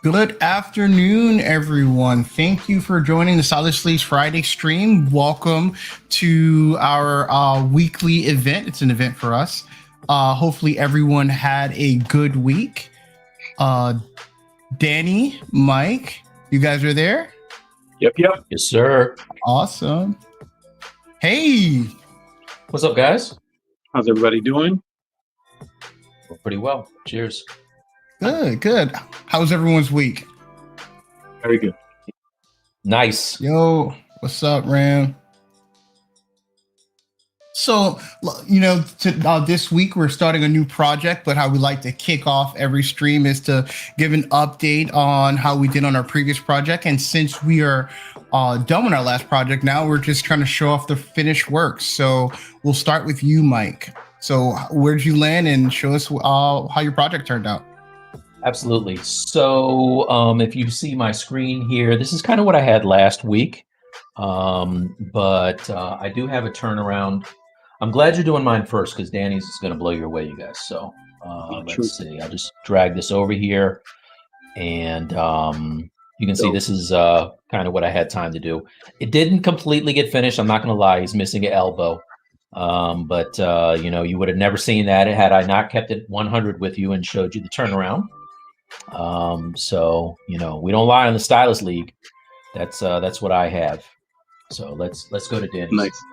Good afternoon, everyone. Thank you for joining the Stylus League Friday stream. Welcome to our weekly event. It's an event for us. Hopefully, everyone had a good week. Danny, Mike, you guys are there? Yep. Yes, sir. Awesome. Hey. What's up, guys? How's everybody doing? Well, pretty well. Cheers. Good. How was everyone's week? Very good. Nice. Yo, what's up, Ram? So, this week we're starting a new project, but how we like to kick off every stream is to give an update on how we did on our previous project. And since we are done with our last project, now we're just trying to show off the finished work. So we'll start with you, Mike. So where'd you land, and show us how your project turned out? Absolutely. So if you see my screen here, this is kind of what I had last week. But I do have a turnaround. I'm glad you're doing mine first, because Danny's is going to blow you away, you guys. So let's see. I'll just drag this over here. And you can see this is kind of what I had time to do. It didn't completely get finished. I'm not going to lie. He's missing an elbow. But you would have never seen that had I not kept it 100 with you and showed you the turnaround. So we don't lie on the Stylus League. That's what I have. So let's go to Danny's. Nice.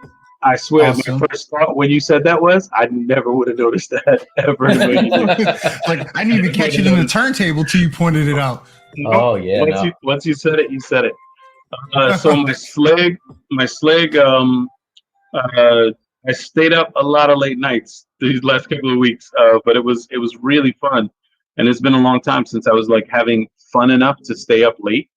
I swear, Awesome. My first thought when you said that was, I never would have noticed that ever. Like, I didn't even catch it in the turntable till you pointed it out. Oh yeah. Once you said it, you said it. So my slag. I stayed up a lot of late nights these last couple of weeks, but it was really fun, and it's been a long time since I was like having fun enough to stay up late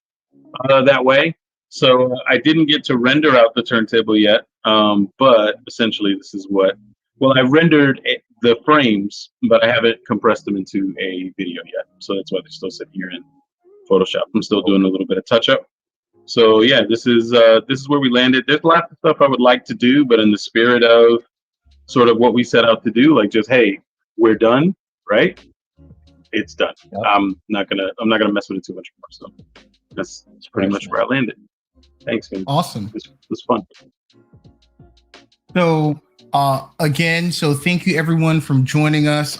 that way. So I didn't get to render out the turntable yet, but essentially this is I rendered the frames, but I haven't compressed them into a video yet. So that's why they're still sitting here in Photoshop. I'm still doing a little bit of touch up. So yeah, this is where we landed. There's lots of stuff I would like to do, but in the spirit of sort of what we set out to do, like just, hey, we're done, right? It's done. Yep. I'm not gonna mess with it too much more. So that's pretty much where I landed. Thanks, man. Awesome. It was fun. So again, thank you everyone from joining us.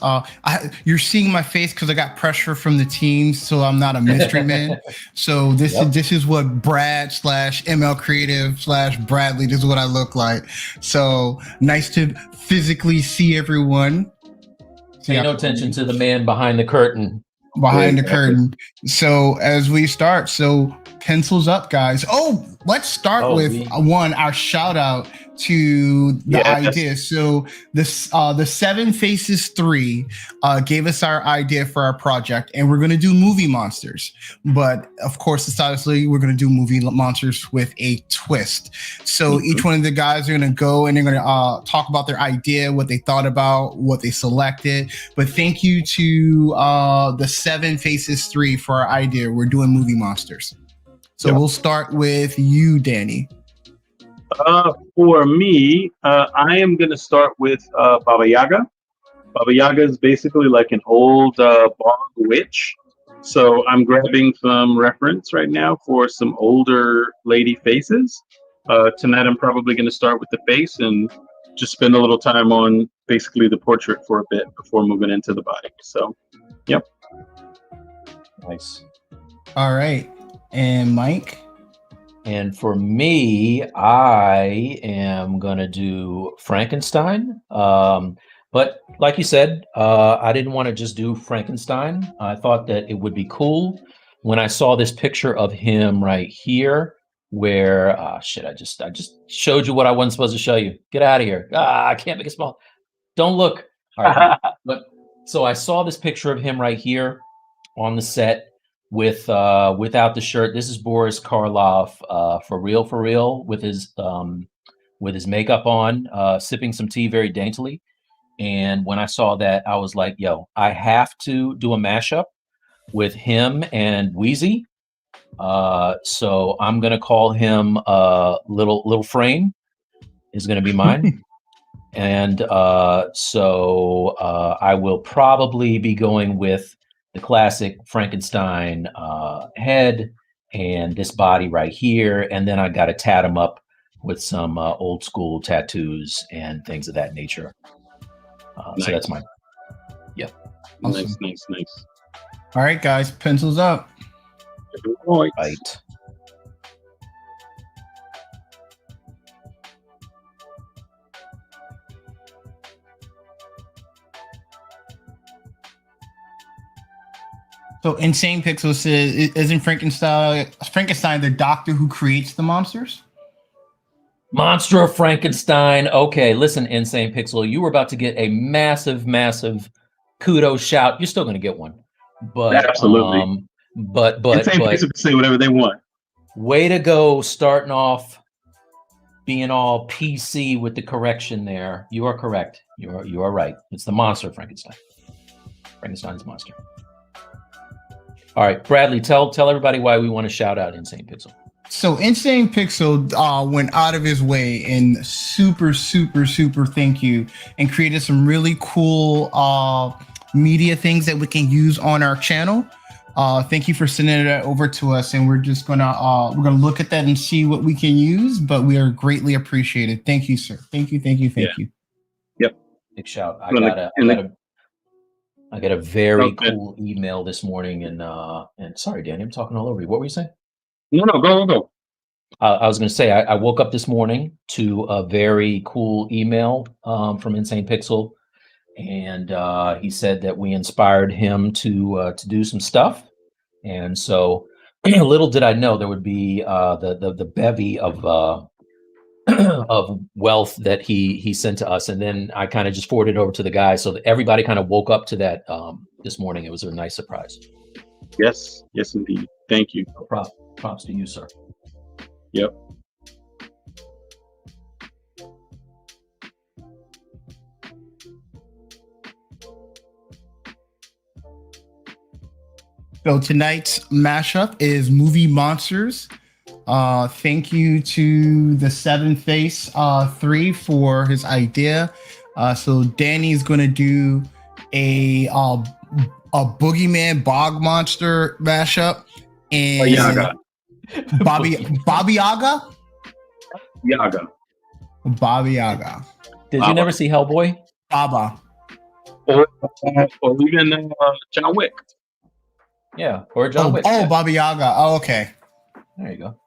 You're seeing my face because I got pressure from the team, so I'm not a mystery man. So this is what Brad / ML Creative / Bradley, this is what I look like. So nice to physically see everyone. Pay no attention to the man behind the curtain. So as we start, pencils up, guys. Let's start with our shout out to the idea. So this the Seven Faces 3 gave us our idea for our project, and we're going to do movie monsters. But of course, the Stylus League, we're going to do movie monsters with a twist. So each one of the guys are going to go and they're going to talk about their idea, what they thought about, what they selected. But thank you to the Seven Faces 3 for our idea. We're doing movie monsters. So we'll start with you, Danny. For me, I am going to start with Baba Yaga. Baba Yaga is basically like an old bog witch. So I'm grabbing some reference right now for some older lady faces. Tonight I'm probably going to start with the face and just spend a little time on basically the portrait for a bit before moving into the body. So, yep. Nice. All right. And Mike? And for me, I am going to do Frankenstein. But like you said, I didn't want to just do Frankenstein. I thought that it would be cool when I saw this picture of him right here where, I just showed you what I wasn't supposed to show you. Get out of here. I can't make it small. Don't look. All right. So I saw this picture of him right here on the set without the shirt. This is Boris Karloff, for real, with his makeup on, sipping some tea very daintily. And when I saw that, I was like, yo, I have to do a mashup with him and Wheezy. So I'm gonna call him Little Frame is gonna be mine. And so I will probably be going with classic Frankenstein head and this body right here, and then I got to tat him up with some old school tattoos and things of that nature. Nice. So that's mine. Yep. Awesome. Nice. All right, guys, pencils up. Right. So Insane Pixel says, isn't Frankenstein the doctor who creates the monsters? Monster of Frankenstein. Okay, listen, Insane Pixel, you were about to get a massive kudos shout. You're still going to get one, but absolutely. But Insane Pixel can say whatever they want. Way to go, starting off being all PC with the correction there. You are correct. You are right. It's the monster of Frankenstein. Frankenstein's monster. All right, Bradley, tell everybody why we want to shout out Insane Pixel. So Insane Pixel went out of his way and super thank you, and created some really cool media things that we can use on our channel. Thank you for sending that over to us, and we're just gonna look at that and see what we can use. But we are greatly appreciated. Thank you, sir. Thank you. Yep. Big shout. I got a very cool email this morning, and sorry, Danny, I'm talking all over you. What were you saying? No, go. I was going to say I woke up this morning to a very cool email from Insane Pixel, and he said that we inspired him to do some stuff, and so little did I know there would be the bevy of of wealth that he sent to us, and then I kind of just forwarded it over to the guys, so that everybody kind of woke up to that this morning. It was a nice surprise. Yes, indeed. Thank you. Props to you, sir. Yep. So tonight's mashup is movie monsters. Thank you to the Seven Face 3 for his idea. So Danny's gonna do a boogeyman bog monster mashup, and Bobby Yaga. Bobby Yaga. Did you never see Hellboy? Baba. Or even John Wick. Yeah, or John Wick. Oh, Bobby Yaga. Oh, okay. There you go.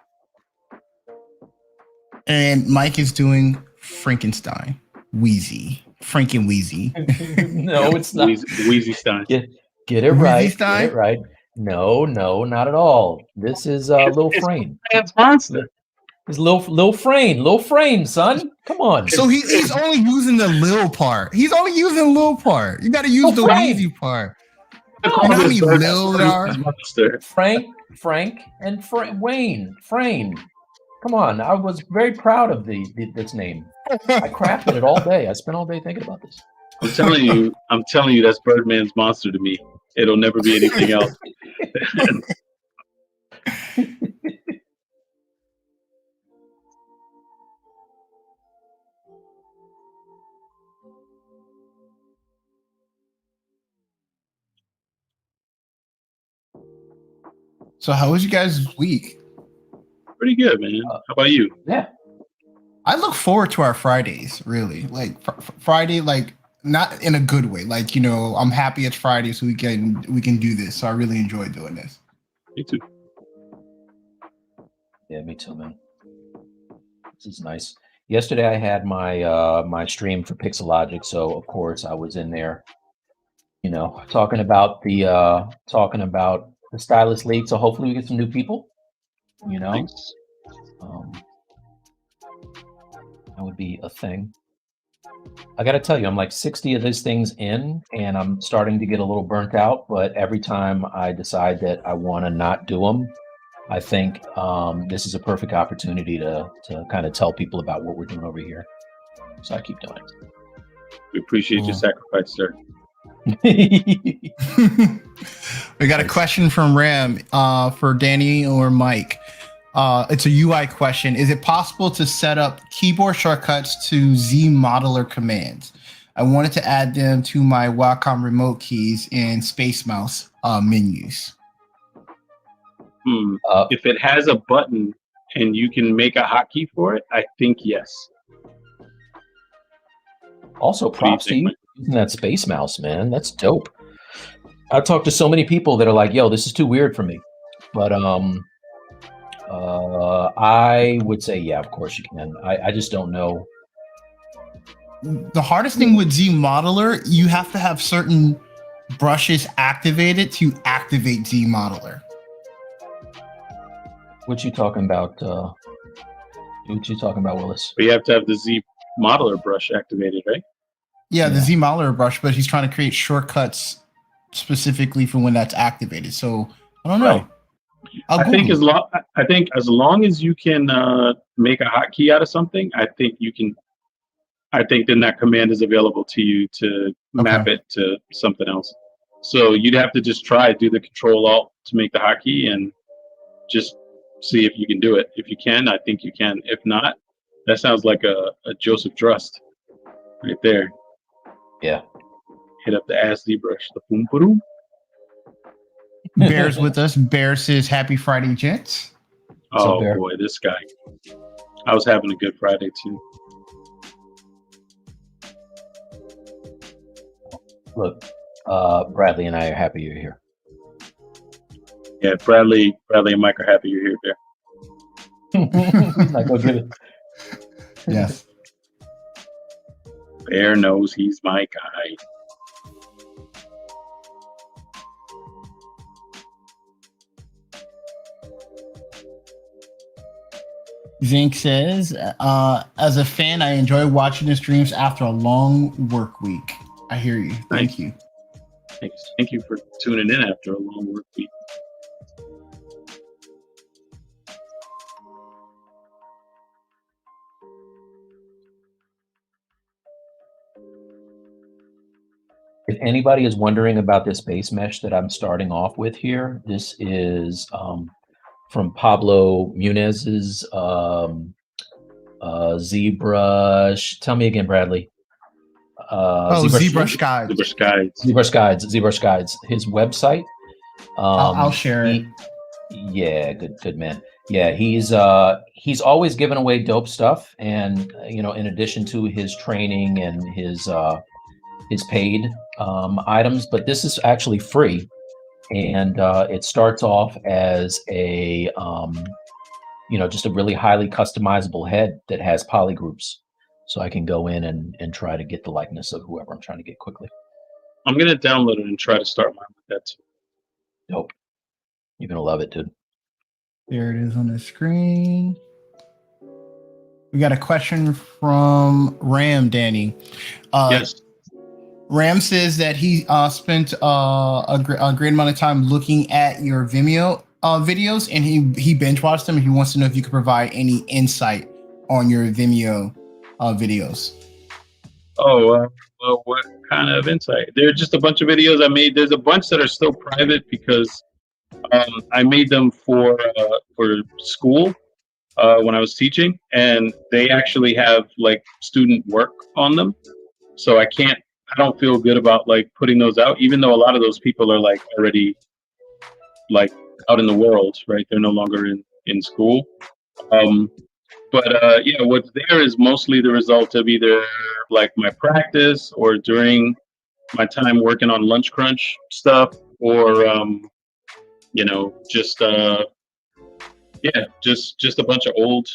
And Mike is doing Frankenstein. Wheezy. Franken Wheezy. No, it's not. Wheezy Stein. Get it right. Get it right. No, not at all. This is Lil Frame. It's monster. It's Lil Frame, son. Come on. So he's only using the Lil part. He's only using the Lil part. You got to use the Wheezy part. No, you know how many Lil are? Frank, and Wayne. Frame. Come on. I was very proud of this name. I crafted it all day. I spent all day thinking about this. I'm telling you, that's Birdman's monster to me. It'll never be anything else. So how was you guys' week? Pretty good, man. How about you? Yeah. I look forward to our Fridays, really. Like Friday, like not in a good way. Like, you know, I'm happy it's Friday so we can do this. So I really enjoy doing this. Me too. Yeah, me too, man. This is nice. Yesterday I had my my stream for Pixelogic, so of course I was in there, you know, talking about the Stylus League. So hopefully we get some new people, you know. Thanks. That would be a thing. I got to tell you, I'm like 60 of these things in, and I'm starting to get a little burnt out. But every time I decide that I want to not do them, I think this is a perfect opportunity to kind of tell people about what we're doing over here. So I keep doing it. We appreciate your sacrifice, sir. We got a question from Ram for Danny or Mike. It's a UI question. Is it possible to set up keyboard shortcuts to Z modeler commands? I wanted to add them to my Wacom remote keys and Space Mouse menus. If it has a button and you can make a hotkey for it, I think yes. Also, props to you using that Space Mouse, man. That's dope. I've talked to so many people that are like, "Yo, this is too weird for me," but I would say, yeah, of course you can. I just don't know. The hardest thing with Z Modeler, you have to have certain brushes activated to activate Z Modeler. What you talking about? What you talking about, Willis? But you have to have the Z Modeler brush activated, right? Yeah, the Z Modeler brush, but he's trying to create shortcuts specifically for when that's activated. So I don't know. Right. I think as long as you can make a hotkey out of something, I think you can. I think then that command is available to you to map it to something else. So you'd have to just do the Control Alt to make the hotkey and just see if you can do it. If you can, I think you can. If not, that sounds like a Joseph Drust right there. Yeah. Hit up the ASD brush. The boom boom. Bear's with us. Bear says, "Happy Friday, gents." Oh boy, this guy. I was having a good Friday too. Look, Bradley and I are happy you're here. Yeah, Bradley and Mike are happy you're here, Bear. Like, go get it. Yes. Bear knows he's my guy. Zink says, as a fan, I enjoy watching the streams after a long work week. I hear you. Thank you. Thanks. Thank you for tuning in after a long work week. If anybody is wondering about this base mesh that I'm starting off with here, this is from Pablo Munez's ZBrush. Tell me again, Bradley. ZBrush Guides. ZBrush Guides. His website. I'll share it. Yeah, good man. Yeah, he's always given away dope stuff, and in addition to his training and his paid items, but this is actually free, and it starts off as a just a really highly customizable head that has polygroups, so I can go in and try to get the likeness of whoever I'm trying to get quickly. I'm gonna download it and try to start mine with that too. Dope. You're gonna love it, dude. There it is on the screen. We got a question from Ram, Danny. Yes. Ram says that he spent a great amount of time looking at your Vimeo videos, and he bench watched them, and he wants to know if you could provide any insight on your Vimeo videos. Oh, well, what kind of insight? They're just a bunch of videos I made. There's a bunch that are still private because I made them for school when I was teaching, and they actually have like student work on them. So I don't feel good about like putting those out, even though a lot of those people are like already like out in the world, right? They're no longer in school. But what's there is mostly the result of either like my practice or during my time working on Lunch Crunch stuff, or just a bunch of old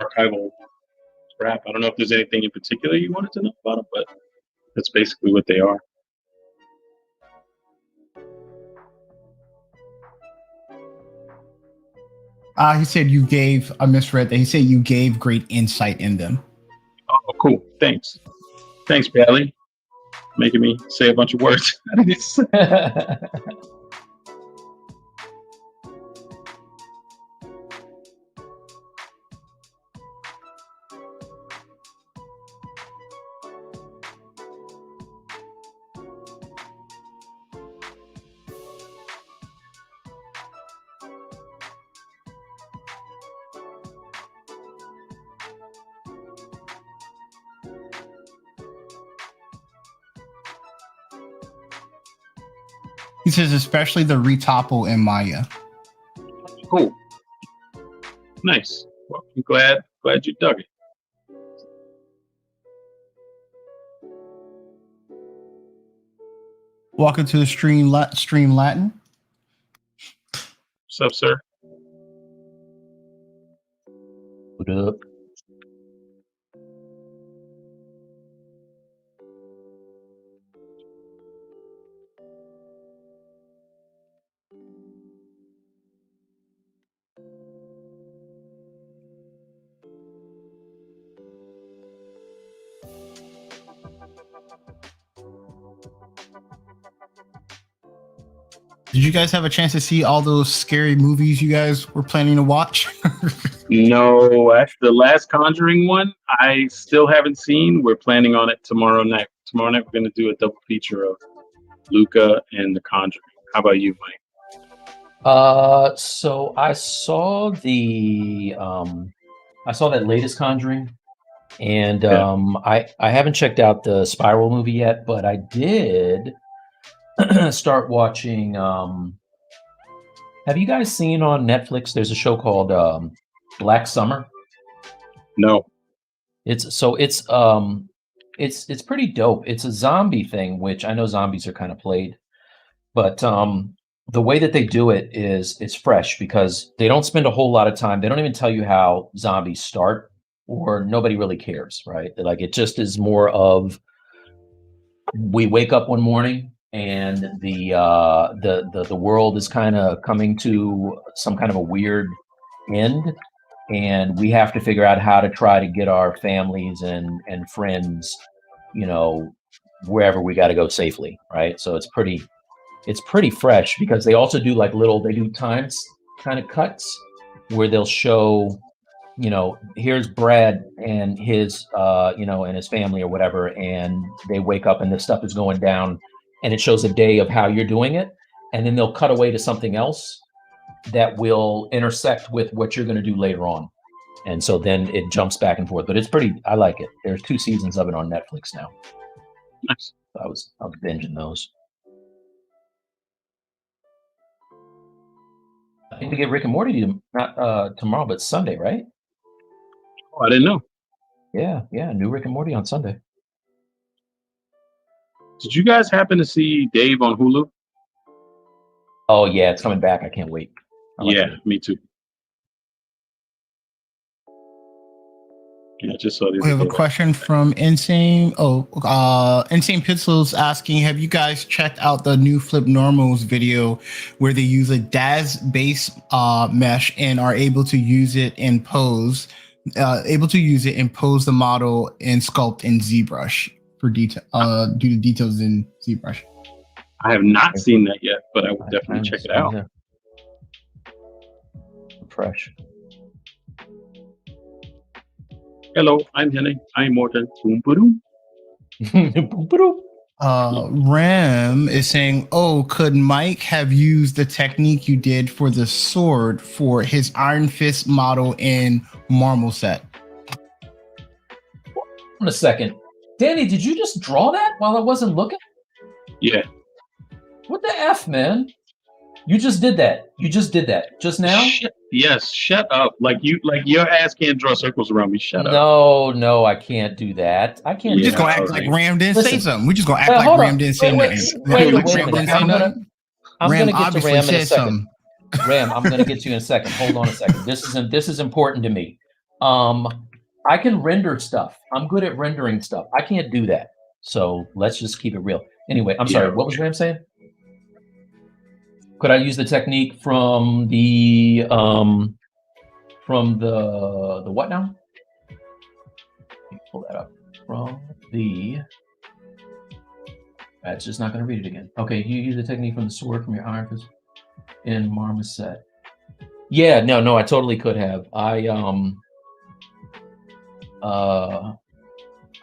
archival crap. I don't know if there's anything in particular you wanted to know about them, but that's basically what they are. He said I misread that. He said you gave great insight in them. Oh, cool. Thanks, Bradley. Making me say a bunch of words. He says especially the retopple in Maya. Cool. Nice. Well, I'm glad you dug it. Welcome to the stream Latin. What's up, sir? What up? Did you guys have a chance to see all those scary movies you guys were planning to watch? No, the last Conjuring one I still haven't seen. We're planning on it tomorrow night. Tomorrow night we're going to do a double feature of Luca and The Conjuring. How about you, Mike? So I saw that latest Conjuring, and I haven't checked out the Spiral movie yet, but I did start watching. Have you guys seen on Netflix? There's a show called Black Summer. No. It's pretty dope. It's a zombie thing, which I know zombies are kind of played, but the way that they do it is it's fresh because they don't spend a whole lot of time. They don't even tell you how zombies start, or nobody really cares, right? Like it just is more of we wake up one morning and the world is kind of coming to some kind of a weird end, and we have to figure out how to try to get our families and friends, wherever we got to go safely, right? So it's pretty fresh because they also do they do times kind of cuts where they'll show, here's Brad and his and his family or whatever, and they wake up and this stuff is going down, and it shows a day of how you're doing it, and then they'll cut away to something else that will intersect with what you're going to do later on. And so then it jumps back and forth, but I like it. There's 2 seasons of it on Netflix now. Nice. I was binging those. I think we get Rick and Morty not tomorrow, but Sunday, right? Oh, I didn't know. Yeah, new Rick and Morty on Sunday. Did you guys happen to see Dave on Hulu? Oh yeah, it's coming back. I can't wait. Me too. Yeah, I just saw this. We have a question from Insane. Insane Pixels asking, have you guys checked out the new Flip Normals video where they use a DAZ base mesh and are able to use it in pose, the model and sculpt in ZBrush for detail due to details in ZBrush? I have not seen that yet, but I will definitely check it out. Fresh. Hello, I'm Henning. I'm Morten. Ram is saying, could Mike have used the technique you did for the sword for his Iron Fist model in Marmoset? Hold on a second. Danny, did you just draw that while I wasn't looking? Yeah. What the F, man? You just did that. Just now? Yes, shut up. Like your ass can't draw circles around me. Shut up. No, I can't do that. I can't. We just gonna act like Ram didn't say something. We just gonna act like Ram didn't say nothing. I'm gonna get to Ram in a second. Ram, I'm gonna get to you in a second. Hold on a second. This is important to me. I can render stuff. I'm good at rendering stuff. I can't do that. So let's just keep it real. Anyway, I'm sorry. What was Ram saying? Could I use the technique from the what now? Let me pull that up. From the. It's just not going to read it again. Okay, you use the technique from the sword from your Iron Fist in Marmoset. Yeah, no, I totally could have. I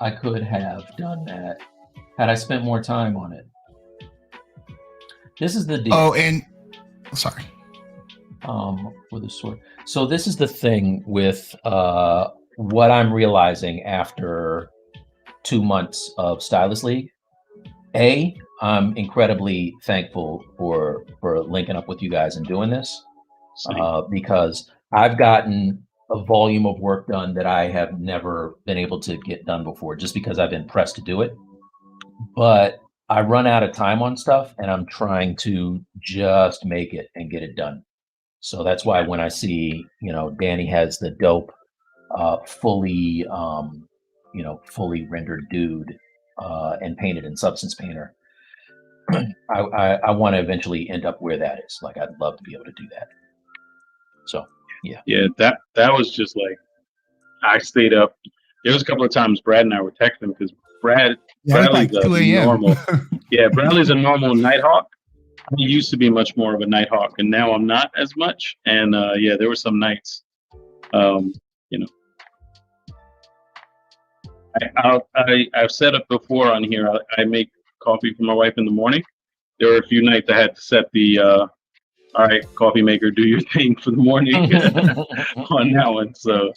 could have done that had I spent more time on it. This is the deal. Sorry. With the sword. So this is the thing with what I'm realizing after 2 months of Stylus League. I'm incredibly thankful for linking up with you guys and doing this, because I've gotten a volume of work done that I have never been able to get done before, just because I've been pressed to do it. But I run out of time on stuff, and I'm trying to just make it and get it done. So that's why when I see, Danny has the dope, fully, fully rendered dude, and painted in Substance Painter, I want to eventually end up where that is. Like, I'd love to be able to do that. So, yeah. Yeah, that was just like, I stayed up. There was a couple of times Brad and I were texting because Bradley's like a normal. Yeah, Bradley's a normal Nighthawk. I used to be much more of a Nighthawk, and now I'm not as much. And there were some nights, I've said it before on here. I make coffee for my wife in the morning. There were a few nights I had to set the all right, coffee maker, do your thing for the morning on that one. So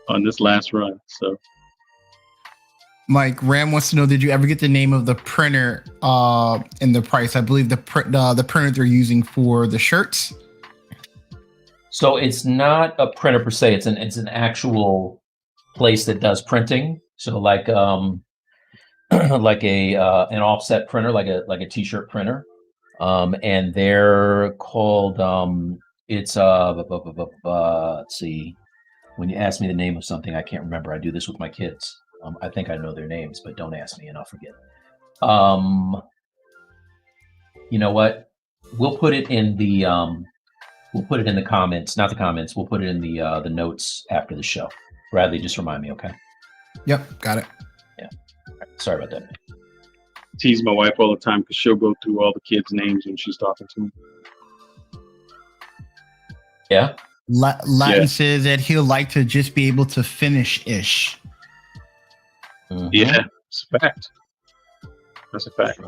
on this last run. So Mike, Ram wants to know, did you ever get the name of the printer and the price? I believe the printer they're using for the shirts. So it's not a printer per se. It's an actual place that does printing. So like like an offset printer, like a t-shirt printer. And they're called it's let's see. When you ask me the name of something, I can't remember. I do this with my kids. I think I know their names, but don't ask me and I'll forget. You know what? We'll put it in the comments, not the comments. We'll put it in the notes after the show. Bradley, just remind me, okay? Yep, got it. Yeah. Right. Sorry about that. Tease my wife all the time because she'll go through all the kids' names when she's talking to them. Yeah. Latin says that he'll like to just be able to finish-ish. Mm-hmm. Yeah, it's a fact. That's a fact.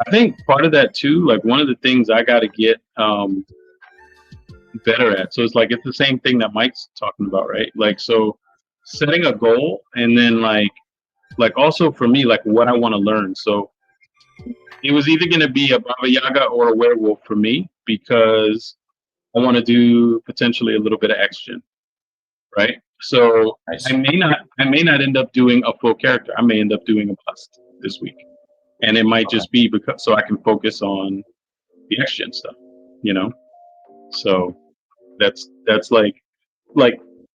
I think part of that too, like one of the things I got to get better at. So it's like, it's the same thing that Mike's talking about, right? Like, so setting a goal and then like also for me, like what I want to learn. So it was either going to be a Baba Yaga or a werewolf for me because I want to do potentially a little bit of action, right? So I may not end up doing a full character. I may end up doing a bust this week, and it might just be because so I can focus on the action stuff, So that's like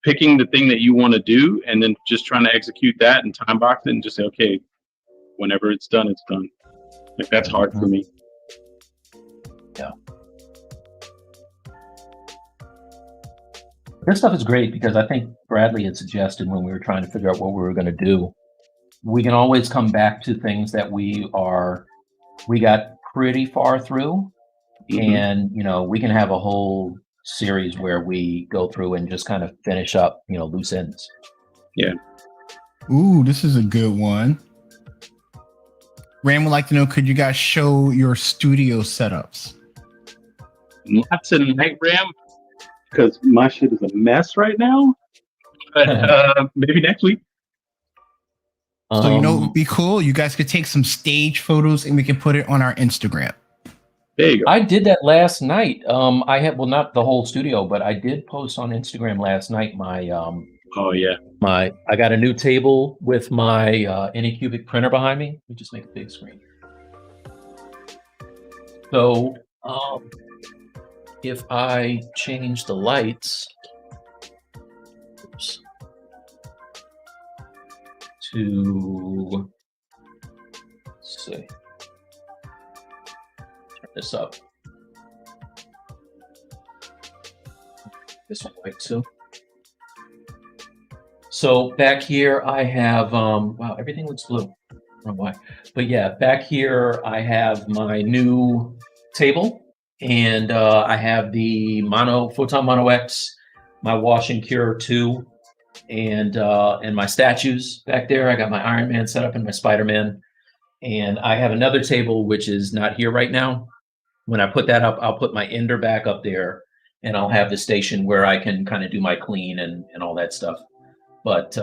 picking the thing that you want to do, and then just trying to execute that and time box it, and just say, okay, whenever it's done, it's done. Like that's hard for me. Yeah. This stuff is great because I think Bradley had suggested when we were trying to figure out what we were going to do, we can always come back to things that we got pretty far through, and we can have a whole series where we go through and just kind of finish up, loose ends. Yeah. Ooh, this is a good one. Ram would like to know, could you guys show your studio setups? Not tonight, Ram, because my shit is a mess right now. But maybe next week. So it'd be cool. You guys could take some stage photos and we can put it on our Instagram. There you go. I did that last night. I had, well, not the whole studio, but I did post on Instagram last night my oh yeah. I got a new table with my Anycubic printer behind me. Let me just make a big screen. So if I change the lights to, let's see, turn this up. This one white too. So back here I have wow, everything looks blue. I don't know why. But yeah, back here I have my new table, and I have the Photon Mono X, my Wash and Cure 2, and my statues back there. I got my Iron Man set up and my Spider-Man. And I have another table which is not here right now. When I put that up, I'll put my Ender back up there, and I'll have the station where I can kind of do my clean and all that stuff. But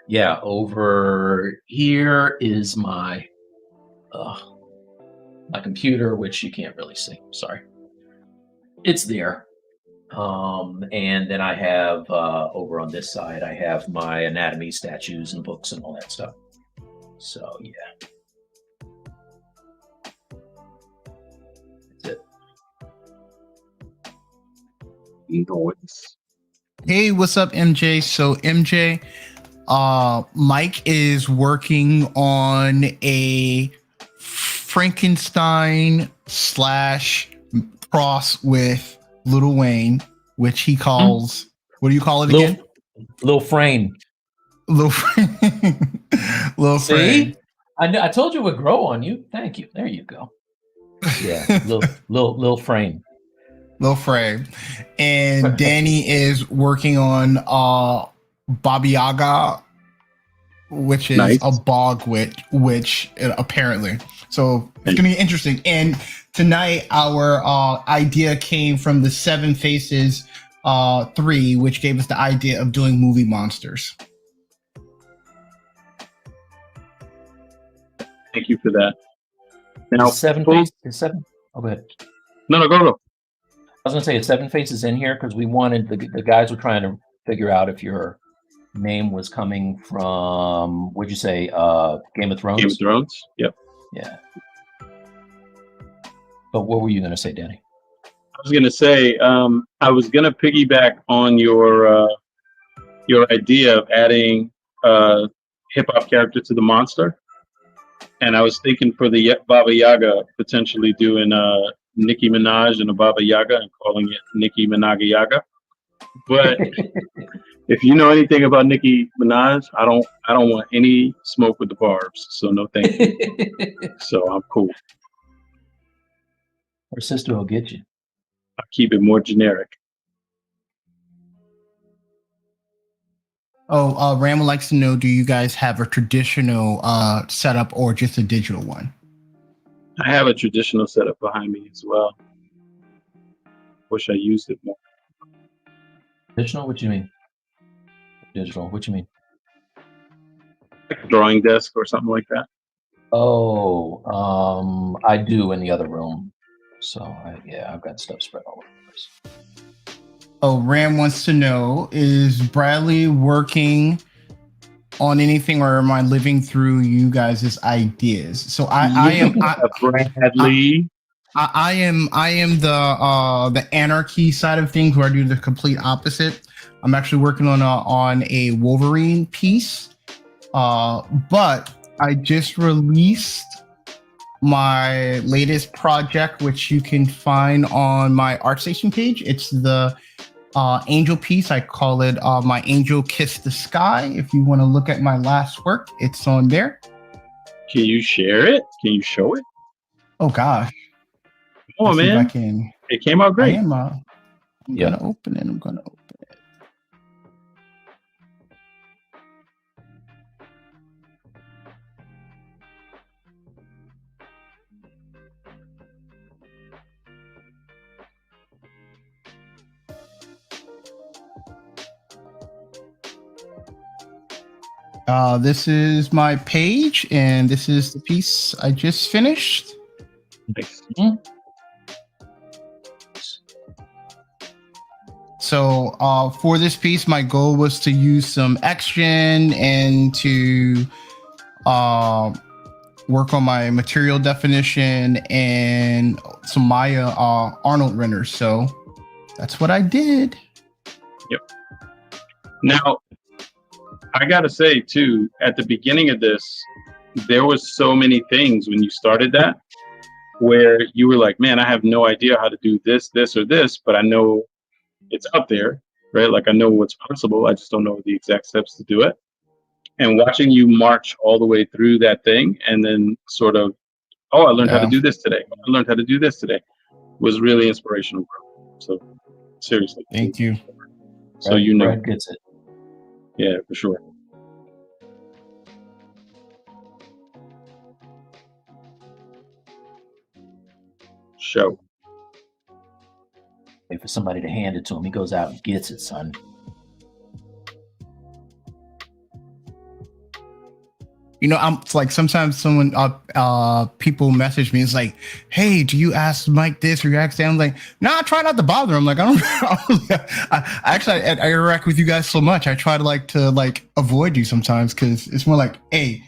yeah, over here is my my computer, which you can't really see. Sorry. It's there. And then I have over on this side, I have my anatomy statues and books and all that stuff. So yeah. That's it. Hey, what's up, MJ? So MJ, Mike is working on a Frankenstein / cross with Lil Wayne, which he calls, what do you call it again? Lil Frame. Lil Frame. Lil See? Frame. I told you it would grow on you. Thank you. There you go. Yeah, Lil Frame. Lil Frame. And Danny is working on Baba Yaga, which is Nice. a bog witch apparently. So it's gonna be interesting. And tonight our idea came from the Seven Faces 3, which gave us the idea of doing movie monsters. Thank you for that. Now, Seven Faces. Seven. Oh, go ahead. No, go. I was gonna say, is Seven Faces in here because we wanted the guys were trying to figure out if your name was coming from, what'd you say, Game of Thrones? Game of Thrones. Yep. Yeah. But what were you gonna say, Danny? I was gonna say, I was gonna piggyback on your idea of adding a hip hop character to the monster, and I was thinking for the Baba Yaga potentially doing Nicki Minaj and a Baba Yaga and calling it Nicki Minaj Yaga. But if you know anything about Nicki Minaj, I don't want any smoke with the barbs. So no thank you. So I'm cool. Her sister will get you. I'll keep it more generic. Oh, Ram likes to know, do you guys have a traditional setup or just a digital one? I have a traditional setup behind me as well. Wish I used it more. Traditional? What do you mean? Digital? What do you mean? Like a drawing desk or something like that. Oh, I do in the other room. So I've got stuff spread all over the place. Oh, Ram wants to know, is Bradley working on anything, or am I living through you guys' ideas? So I am Bradley. I am the anarchy side of things, where I do the complete opposite. I'm actually working on a Wolverine piece, but I just released my latest project, which you can find on my ArtStation page. It's the angel piece. I call it my Angel Kiss the Sky. If you want to look at my last work, it's on there. Can you share it? Can you show it? Oh gosh. Come on, man. It came out great. I'm gonna open it. This is my page, and this is the piece I just finished. Nice. So for this piece, my goal was to use some Xgen and to work on my material definition and some Maya Arnold renders. So that's what I did. Yep. Now, I gotta say too, at the beginning of this, there was so many things when you started that where you were like, man, I have no idea how to do this, or this, but I know it's out there, right? Like I know what's possible. I just don't know the exact steps to do it. And watching you march all the way through that thing and then sort of, oh, I learned how to do this today. I learned how to do this today was really inspirational. So seriously. Thank you. So you know. Brad gets it. Yeah, for sure. Show. Wait for somebody to hand it to him. He goes out and gets it, son. I'm it's like sometimes people message me. It's like, hey, do you ask Mike this or you ask that? I'm like, no, I try not to bother him. Like, I don't. I interact with you guys so much. I try to avoid you sometimes because it's more like, hey,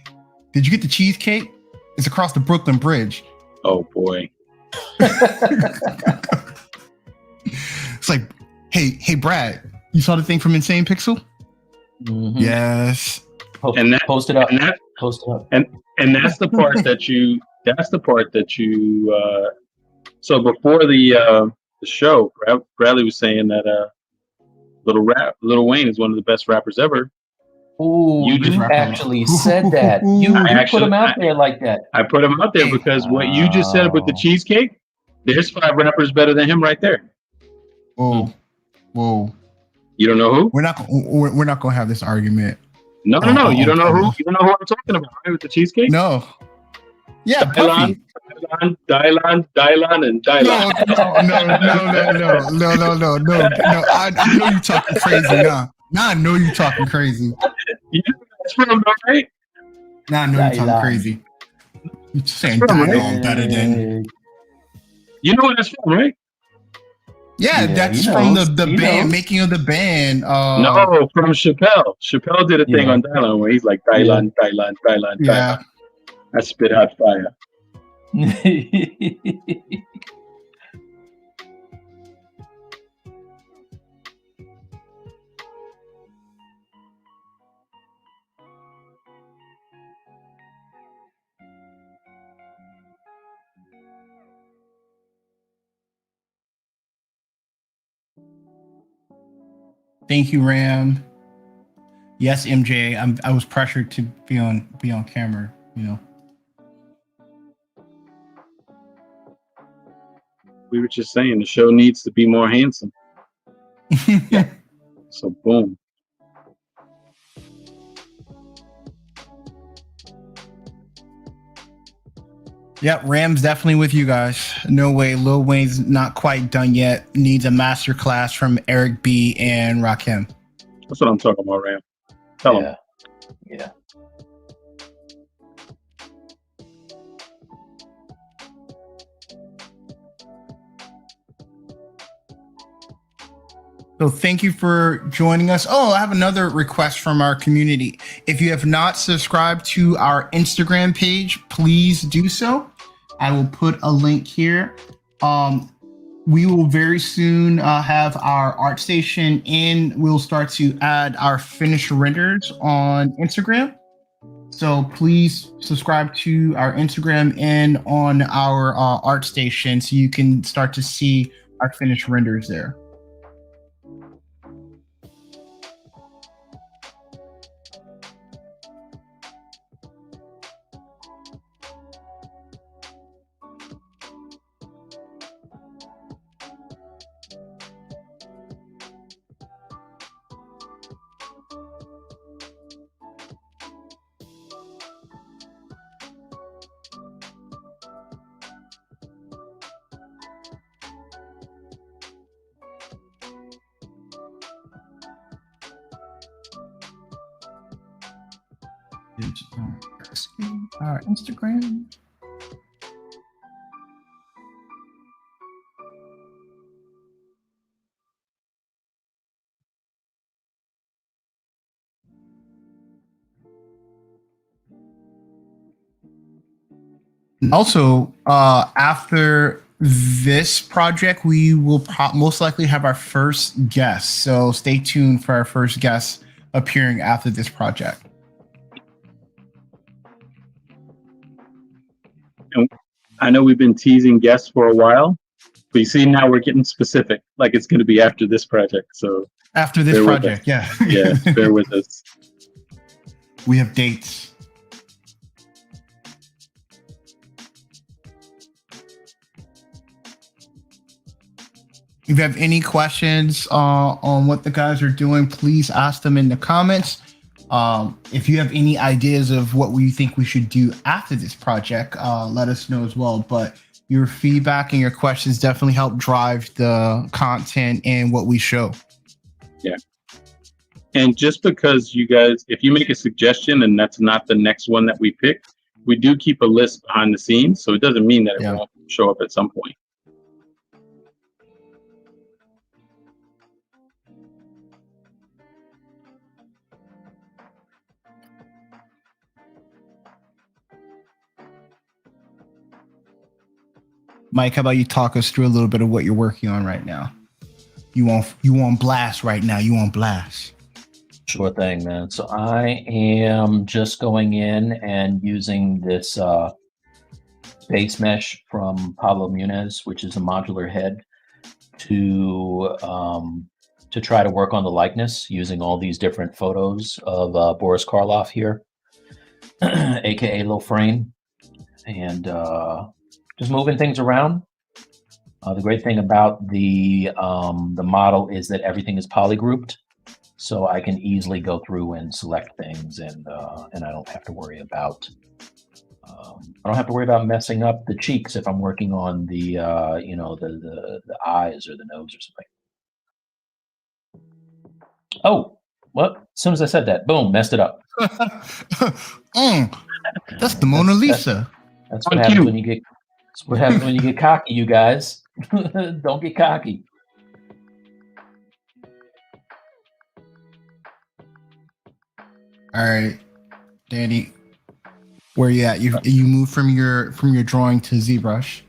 did you get the cheesecake? It's across the Brooklyn Bridge. Oh boy. It's like, hey, Brad, you saw the thing from Insane Pixel? Mm-hmm. Yes. Post it up. And that's the part that you. So before the show, Bradley was saying that Lil Wayne is one of the best rappers ever. Oh, you actually said that. You put him out there like that. I put him out there because what you just said with the cheesecake, there's 5 rappers better than him right there. Whoa. You don't know who? We're not gonna have this argument. No. You don't know who? You don't know who I'm talking about, right? With the cheesecake? No. Yeah, Dylan, and Dylan. No. I know you talking crazy now. Now I know you talking crazy. You know that's from, right? Now I know you talking crazy. You saying Dylan better than. You know what that's from, right? Yeah, that's from the band, making of the band. No, from Chappelle. Chappelle did a thing on Dylan where he's like, Dylan. Yeah. I spit hot fire. Thank you, Ram. Yes, MJ. I was pressured to be on camera. We were just saying the show needs to be more handsome. So boom. Yep, Ram's definitely with you guys. No way, Lil Wayne's not quite done yet. Needs a master class from Eric B and Rakim. That's what I'm talking about, Ram. Tell him. Yeah. So thank you for joining us. Oh, I have another request from our community. If you have not subscribed to our Instagram page, please do so. I will put a link here. We will very soon have our art station in. We'll start to add our finished renders on Instagram. So please subscribe to our Instagram and on our art station so you can start to see our finished renders there. Our Instagram. Also, after this project, we will most likely have our first guest. So stay tuned for our first guest appearing after this project. I know we've been teasing guests for a while, but you see now we're getting specific. Like it's going to be after this project. So after this project, yeah, bear with us. We have dates. If you have any questions on what the guys are doing, please ask them in the comments. If you have any ideas of what we think we should do after this project, let us know as well. But your feedback and your questions definitely help drive the content and what we show. Yeah. And just because you guys, if you make a suggestion and that's not the next one that we pick, we do keep a list behind the scenes. So it doesn't mean that it won't show up at some point. Mike, how about you talk us through a little bit of what you're working on right now? You on blast right now. You on blast. Sure thing, man. So I am just going in and using this base mesh from Pablo Munez, which is a modular head, to try to work on the likeness using all these different photos of Boris Karloff here, aka Lil Frame, and just moving things around. The great thing about the model is that everything is polygrouped, so I can easily go through and select things, and I don't have to worry about messing up the cheeks if I'm working on the the eyes or the nose or something. Oh, well, as soon as I said that, boom, messed it up. That's the Mona Lisa. That's what happens when you get. That's what happens when you get cocky, you guys. Don't get cocky. All right, Danny, where you at? You moved from your drawing to ZBrush.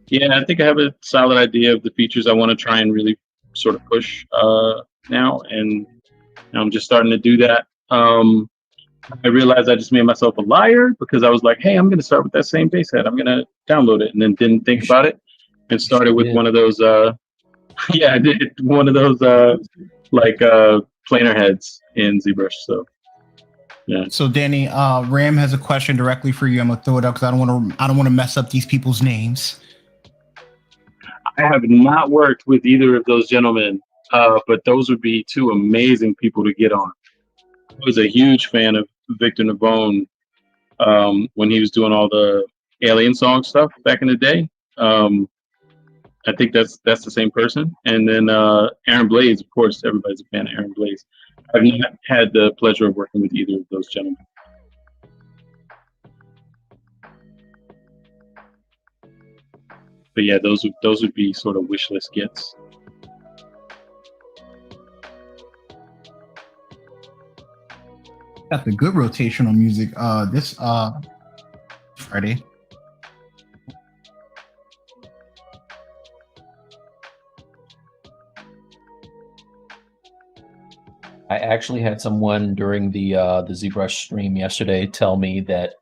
Yeah, I think I have a solid idea of the features I want to try and really sort of push now, and I'm just starting to do that. I realized I just made myself a liar because I was like, hey, I'm going to start with that same base head. I'm going to download it, and then didn't think about it and started with one of those. Yeah, I did one of those planar heads in ZBrush. So yeah. So Danny, Ram has a question directly for you. I'm gonna throw it up because I don't want to mess up these people's names. I have not worked with either of those gentlemen, but those would be two amazing people to get on. I was a huge fan of Victor Nabone when he was doing all the Alien song stuff back in the day. I think that's the same person. And then Aaron Blaze, of course, everybody's a fan of Aaron Blaze. I've not had the pleasure of working with either of those gentlemen. But yeah, those would be sort of wish list gets. Got the good rotational music. This Friday. I actually had someone during the ZBrush stream yesterday tell me that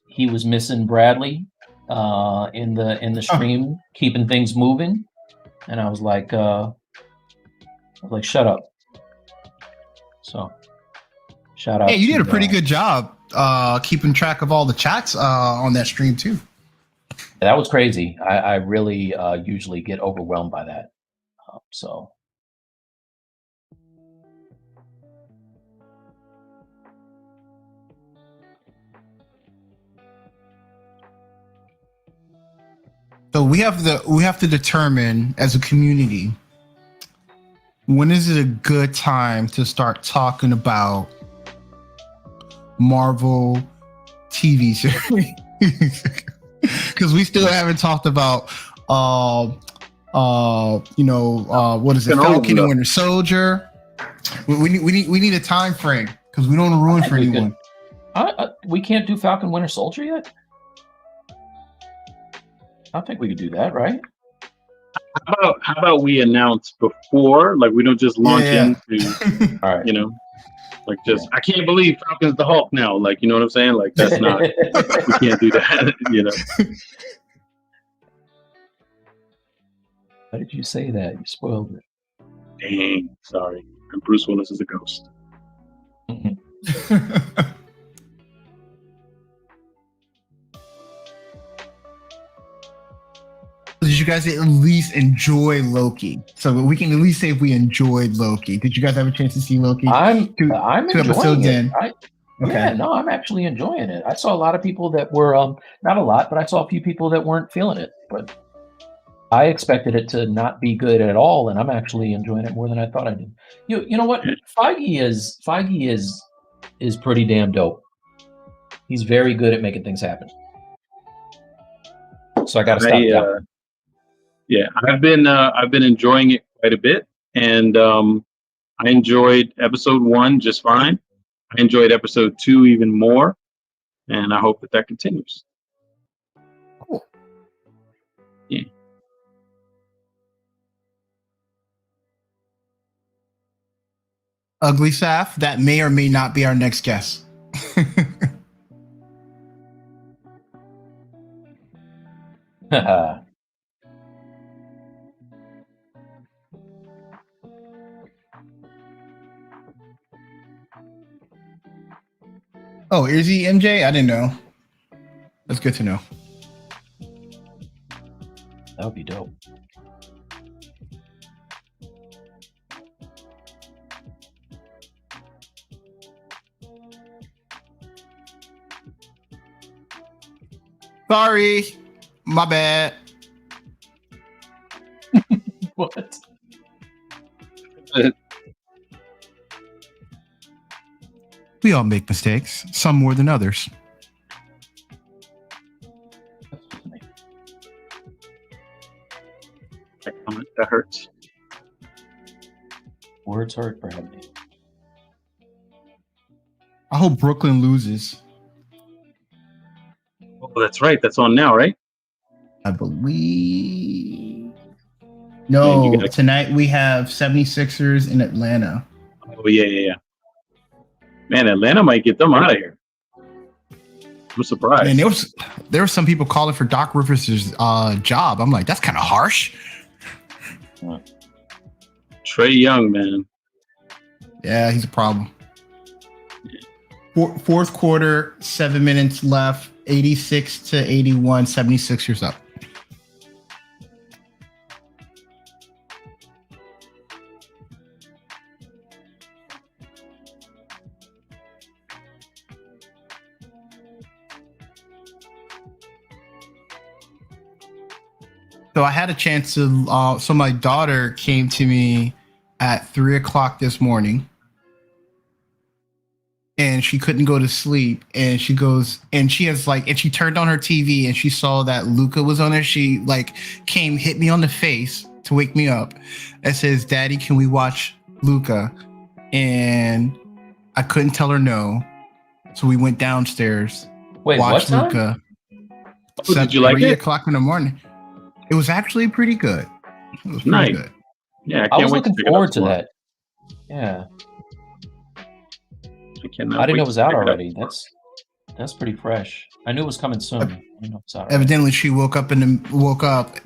he was missing Bradley in the stream, keeping things moving, and I was like, shut up. So, shout out. Hey, you did a pretty good job keeping track of all the chats on that stream too. That was crazy. I really usually get overwhelmed by that. So we have to determine as a community, when is it a good time to start talking about Marvel TV series? Because we still haven't talked about what is it, Falcon and Winter Soldier. We need a time frame because we don't want to ruin for anyone. We can't do Falcon Winter Soldier yet? I think we could do that, right? How about we announce before, like we don't just launch into, all right. I can't believe Falcon's the Hulk now. Like, you know what I'm saying? Like, that's not, we can't do that, Why did you say that? You spoiled it. Dang, sorry. And Bruce Willis is a ghost. Did you guys at least enjoy Loki? So we can at least say if we enjoyed Loki. Did you guys have a chance to see Loki? I'm two episodes in. Yeah, no, I'm actually enjoying it. I saw a lot of people that were not a lot, but I saw a few people that weren't feeling it. But I expected it to not be good at all, and I'm actually enjoying it more than I thought I did. You know what? Feige is pretty damn dope. He's very good at making things happen. So I got to stop down. Yeah, I've been enjoying it quite a bit, and I enjoyed episode 1 just fine. I enjoyed episode 2 even more, and I hope that continues. Cool. Yeah. Ugly Saf, that may or may not be our next guest. Oh, is he MJ? I didn't know. That's good to know. That would be dope. Sorry, my bad. What? We all make mistakes, some more than others. That hurts. Words hurt, Bradley. I hope Brooklyn loses. Oh, that's right. That's on now, right? I believe. No, Man, tonight we have 76ers in Atlanta. Oh, yeah. Man, Atlanta might get them out of here. I'm surprised. And there were some people calling for Doc Rivers' job. I'm like, that's kind of harsh. Trae Young, man. Yeah, he's a problem. Fourth quarter, 7 minutes left, 86-81, 76ers up. So I had a chance to, so my daughter came to me at 3:00 this morning and she couldn't go to sleep. And she goes, and she has like, and she turned on her TV and she saw that Luca was on there. She like hit me on the face to wake me up. It says, "Daddy, can we watch Luca?" And I couldn't tell her no. So we went downstairs, watched Luca. Oh, did you like it? 3:00 in the morning. It was actually pretty good. It was pretty good. Yeah, I was looking forward to that. Yeah. I didn't know it was out already. That's pretty fresh. I knew it was coming soon. I didn't know it was out already. Evidently, she woke up,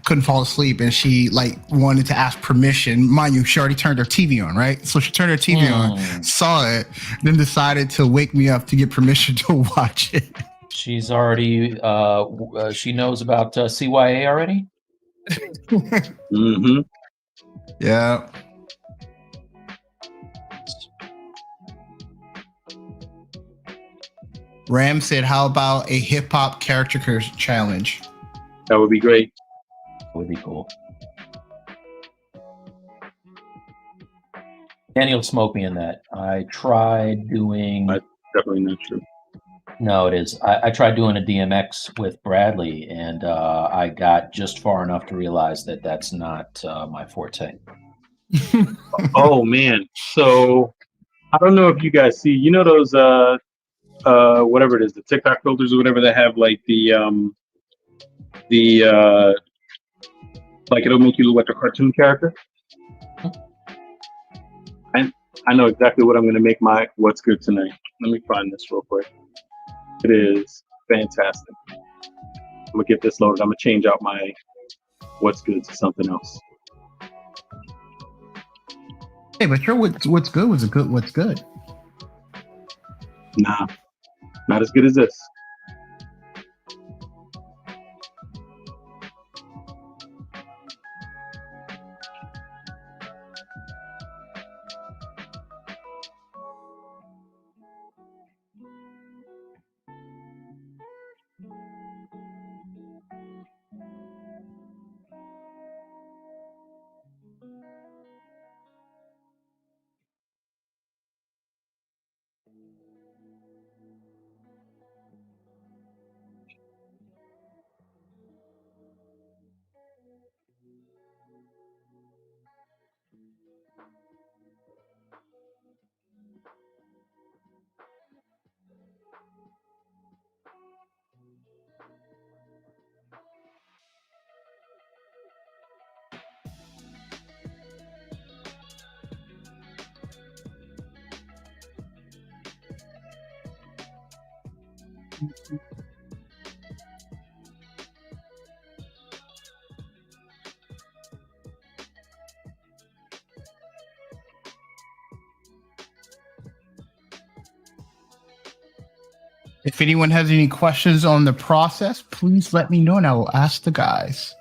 couldn't fall asleep, and she like wanted to ask permission. Mind you, she already turned her TV on, right? So she turned her TV on, saw it, then decided to wake me up to get permission to watch it. She's already she knows about CYA already. Mm-hmm. Yeah. Ram said, "How about a hip hop caricature challenge?" That would be great. That would be cool. Daniel smoked me in that. I tried doing. That's definitely not true. No, it is. I tried doing a DMX with Bradley, and I got just far enough to realize that that's not my forte. Oh man! So I don't know if you guys see. You know those whatever it is, the TikTok filters or whatever that have like the like it'll make you look like a cartoon character. I know exactly what I'm going to make my What's Good tonight. Let me find this real quick. It is fantastic. I'm going to get this loaded. I'm going to change out my What's Good to something else. Hey, but your What's Good was a good What's Good. Nah, not as good as this. If anyone has any questions on the process, please let me know and I will ask the guys.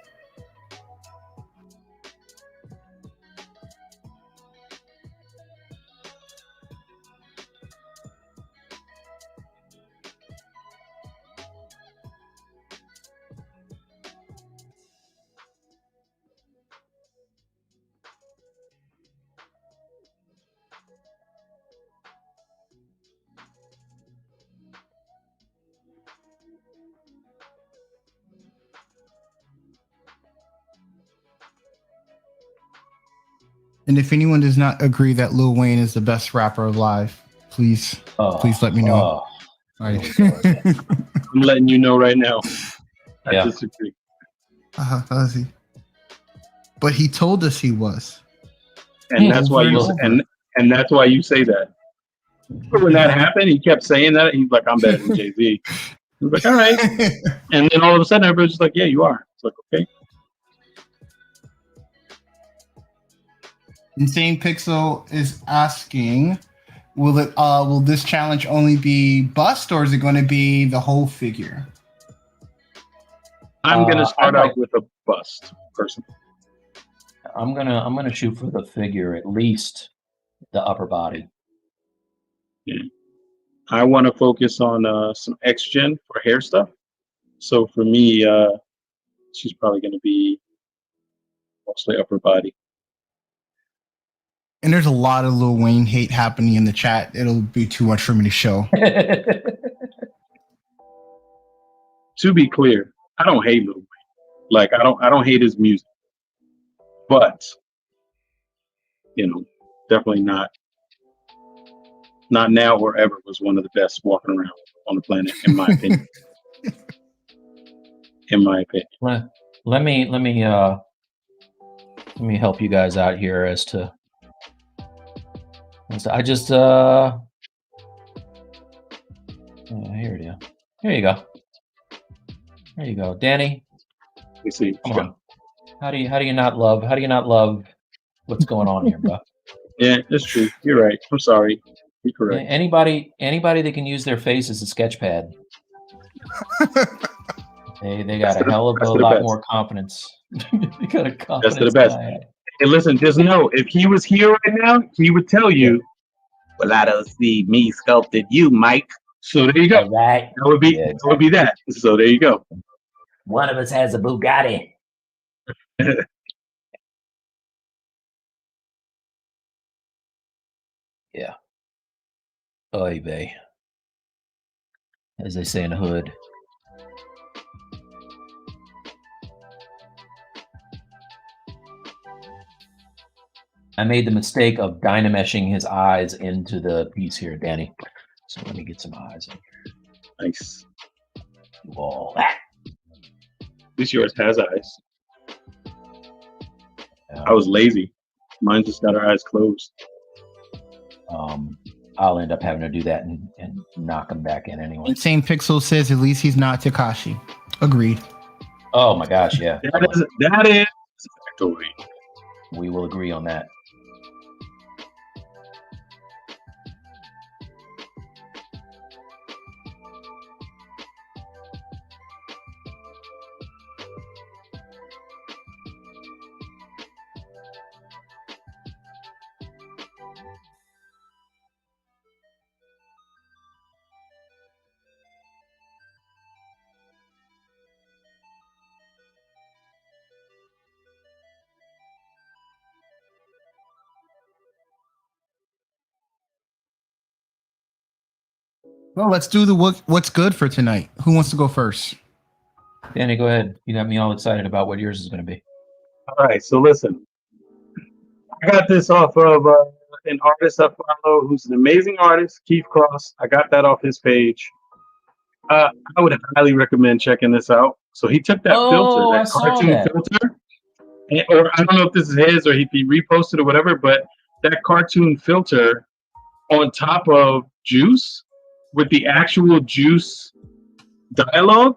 And if anyone does not agree that Lil Wayne is the best rapper alive, please let me know. I'm letting you know right now. I disagree. Does he? But he told us he was. And that's why and that's why you say that. When that happened, he kept saying that. He's like, I'm better than Jay-Z. He's like, all right. And then all of a sudden everybody's just like, yeah, you are. It's like, okay. Insane Pixel is asking, will this challenge only be bust or is it going to be the whole figure? I'm going to start out with a bust, personally. I'm gonna shoot for the figure, at least the upper body. Yeah. I want to focus on some X-Gen for hair stuff. So for me, she's probably going to be mostly upper body. And there's a lot of Lil Wayne hate happening in the chat. It'll be too much for me to show. To be clear, I don't hate Lil Wayne. Like I don't hate his music. But definitely not now or ever was one of the best walking around on the planet, in my opinion. In my opinion. Let me help you guys out here as to I just here it is. Here you go. There you go, Danny. You see, come on. How do you not love what's going on here, bro? Yeah, that's true. You're right. I'm sorry. You're correct. Anybody that can use their face as a sketch pad. They got a hell of a lot more confidence. They got a confidence. That's the best. Hey, listen, just know if he was here right now, he would tell you, well, I don't see me sculpted you, Mike. So there you go. Right. That would be that. So there you go. One of us has a Bugatti. Yeah. Oy vey. As they say in the hood. I made the mistake of dynameshing his eyes into the piece here, Danny. So let me get some eyes in here. Nice. Wall. At least yours has eyes. I was lazy. Mine just got her eyes closed. I'll end up having to do that and knock him back in anyway. Insane Pixel says at least he's not Tekashi. Agreed. Oh my gosh, yeah. That is factory. We will agree on that. Well, let's do the what's good for tonight. Who wants to go first? Danny, go ahead. You got me all excited about what yours is going to be. All right, so listen. I got this off of an artist I follow who's an amazing artist, Keith Cross. I got that off his page. I would highly recommend checking this out. So he took that filter, that cartoon filter, or I don't know if this is his or if he reposted or whatever, but that cartoon filter on top of Juice with the actual Juice dialogue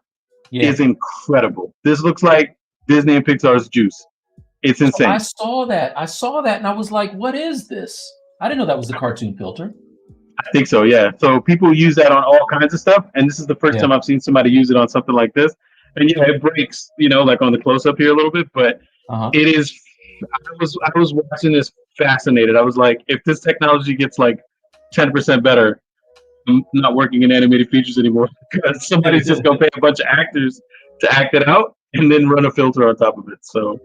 is incredible. This looks like Disney and Pixar's Juice. It's insane. I saw that, and I was like, "What is this?" I didn't know that was the cartoon filter. I think so, yeah. So people use that on all kinds of stuff, and this is the first time I've seen somebody use it on something like this. And yeah, it breaks, like on the close up here a little bit, but it is. I was watching this fascinated. I was like, if this technology gets like 10% better, I'm not working in animated features anymore because somebody's just gonna pay a bunch of actors to act it out and then run a filter on top of it. So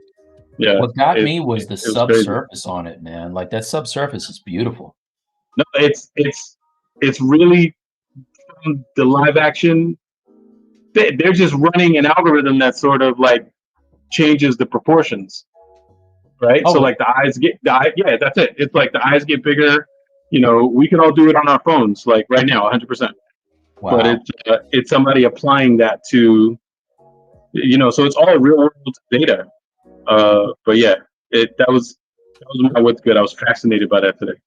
yeah. What got me was the subsurface on it, man. Like that subsurface is beautiful. No, it's really the live action. They're just running an algorithm that sort of like changes the proportions, right? So like the eyes, yeah, that's it. It's like the eyes get bigger. We can all do it on our phones, like right now, 100%. Wow. But it's somebody applying that to, so it's all real world data. But yeah, that was my what's good. I was fascinated by that today.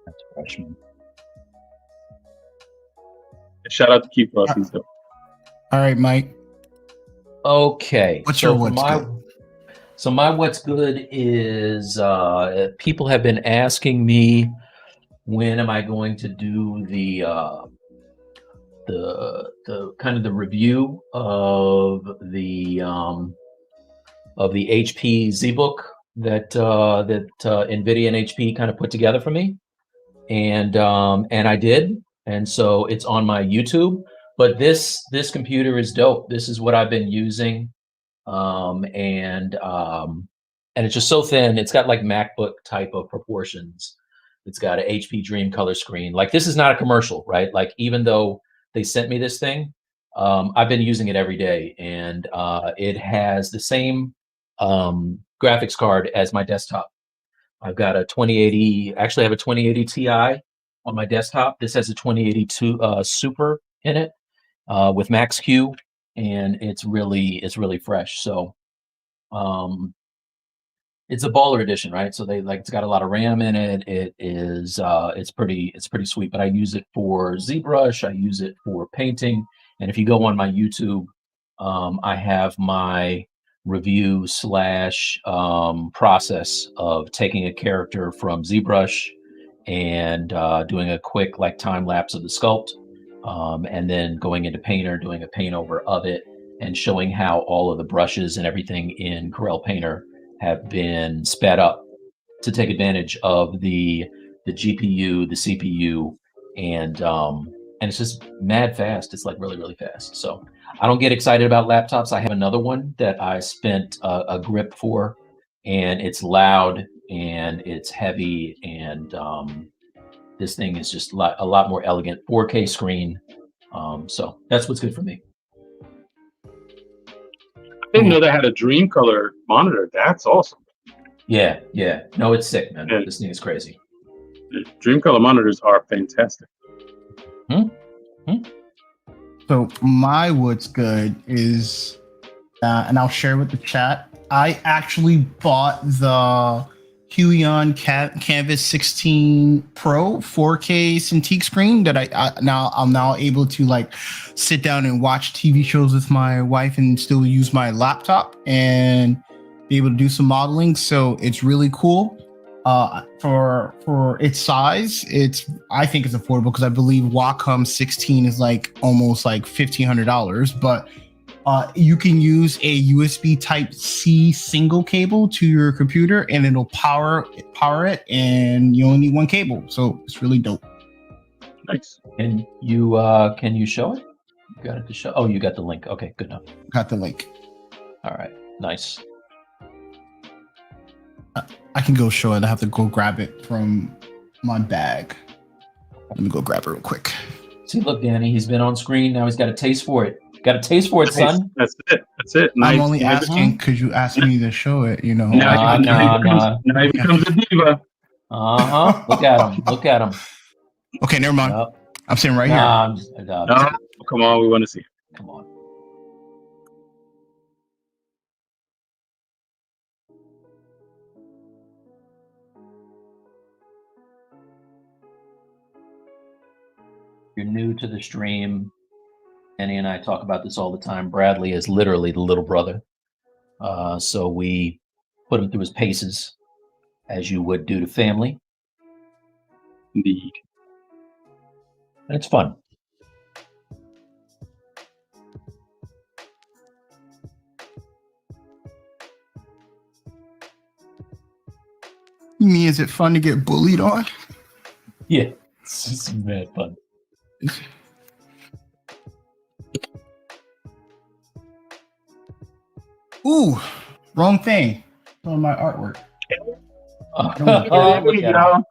That's freshman. Shout out to Keith Cross. All right, Mike. Okay. What's your what's good? So my what's good is people have been asking me when am I going to do the kind of the review of the HP ZBook that NVIDIA and HP kind of put together for me, and I did, and so it's on my YouTube. But this computer is dope. This is what I've been using, and it's just so thin. It's got like MacBook type of proportions. It's got an HP Dream color screen. Like this is not a commercial, right? Like even though they sent me this thing, I've been using it every day, and it has the same graphics card as my desktop. I've got a 2080. Actually, I have a 2080 Ti on my desktop. This has a 2082 Super in it with Max Q, and it's really fresh. So it's a baller edition, right? So it's got a lot of RAM in it. It is it's pretty sweet. But I use it for ZBrush. I use it for painting. And if you go on my YouTube, I have my review / process of taking a character from ZBrush and doing a quick like time lapse of the sculpt, and then going into Painter, doing a paint over of it, and showing how all of the brushes and everything in Corel Painter have been sped up to take advantage of the GPU, the CPU, and it's just mad fast. It's like really fast. So I don't get excited about laptops. I have another one that I spent a grip for, and it's loud and it's heavy, and this thing is just a lot more elegant. 4K screen. So that's what's good for me. I didn't know they had a Dream Color monitor. That's awesome. Yeah. No, it's sick, man. Yeah. This thing is crazy. Dream Color monitors are fantastic. So my what's good is, and I'll share with the chat. I actually bought the Huion Canvas 16 Pro 4K Cintiq screen that I'm now able to like sit down and watch TV shows with my wife and still use my laptop and be able to do some modeling. So it's really cool. For its size, I think it's affordable because I believe Wacom 16 is like almost like $1,500, but you can use a USB Type-C single cable to your computer and it'll power it, and you only need one cable. So it's really dope. Nice. And you can you show it? You got it to show. Oh, you got the link. Okay, good enough. Got the link. All right, nice. I can go show it. I have to go grab it from my bag. Let me go grab it real quick. See, look, Danny, he's been on screen. Now he's got a taste for it. Got a taste for it, son. That's it. Nice. I'm only asking because you asked me to show it, Now he becomes a diva. Look at him. Look at him. Okay, never mind. Yep. I'm sitting right Nah, here. No, come on, we want to see it. Come on. You're new to the stream. Annie and I talk about this all the time. Bradley is literally the little brother. So we put him through his paces, as you would do to family. Indeed. And it's fun. You mean, is it fun to get bullied on? Yeah, it's just mad fun. Ooh, wrong thing on my artwork. There we go.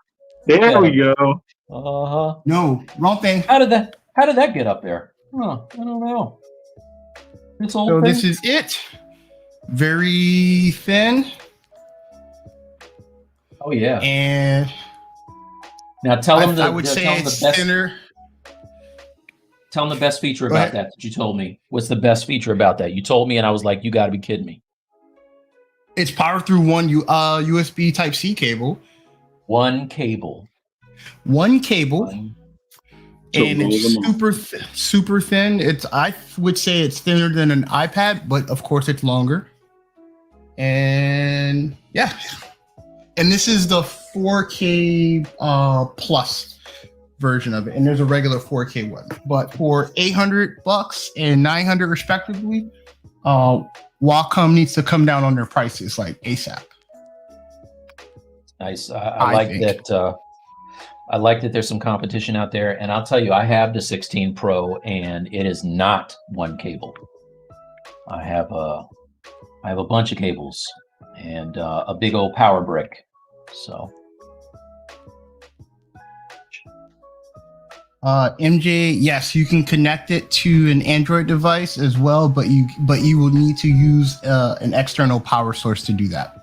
There we go. No, wrong thing. How did that get up there? Oh, I don't know. This old So thing? this is it. Very thin. Oh yeah. And now tell them I would say it's thinner. Tell them the best feature about that you told me. What's the best feature about that? You told me, and I was like, you got to be kidding me. It's powered through one USB Type-C cable. One cable. And it's super thin. I would say it's thinner than an iPad, but of course it's longer. And yeah. And this is the 4K plus version of it. And there's a regular 4K one. But for $800 and $900 respectively, Wacom needs to come down on their prices like ASAP. Nice. I like that. I like that there's some competition out there. And I'll tell you, I have the 16 Pro, and it is not one cable. I have a bunch of cables and a big old power brick. So. MJ, yes, you can connect it to an Android device as well, but you will need to use an external power source to do that.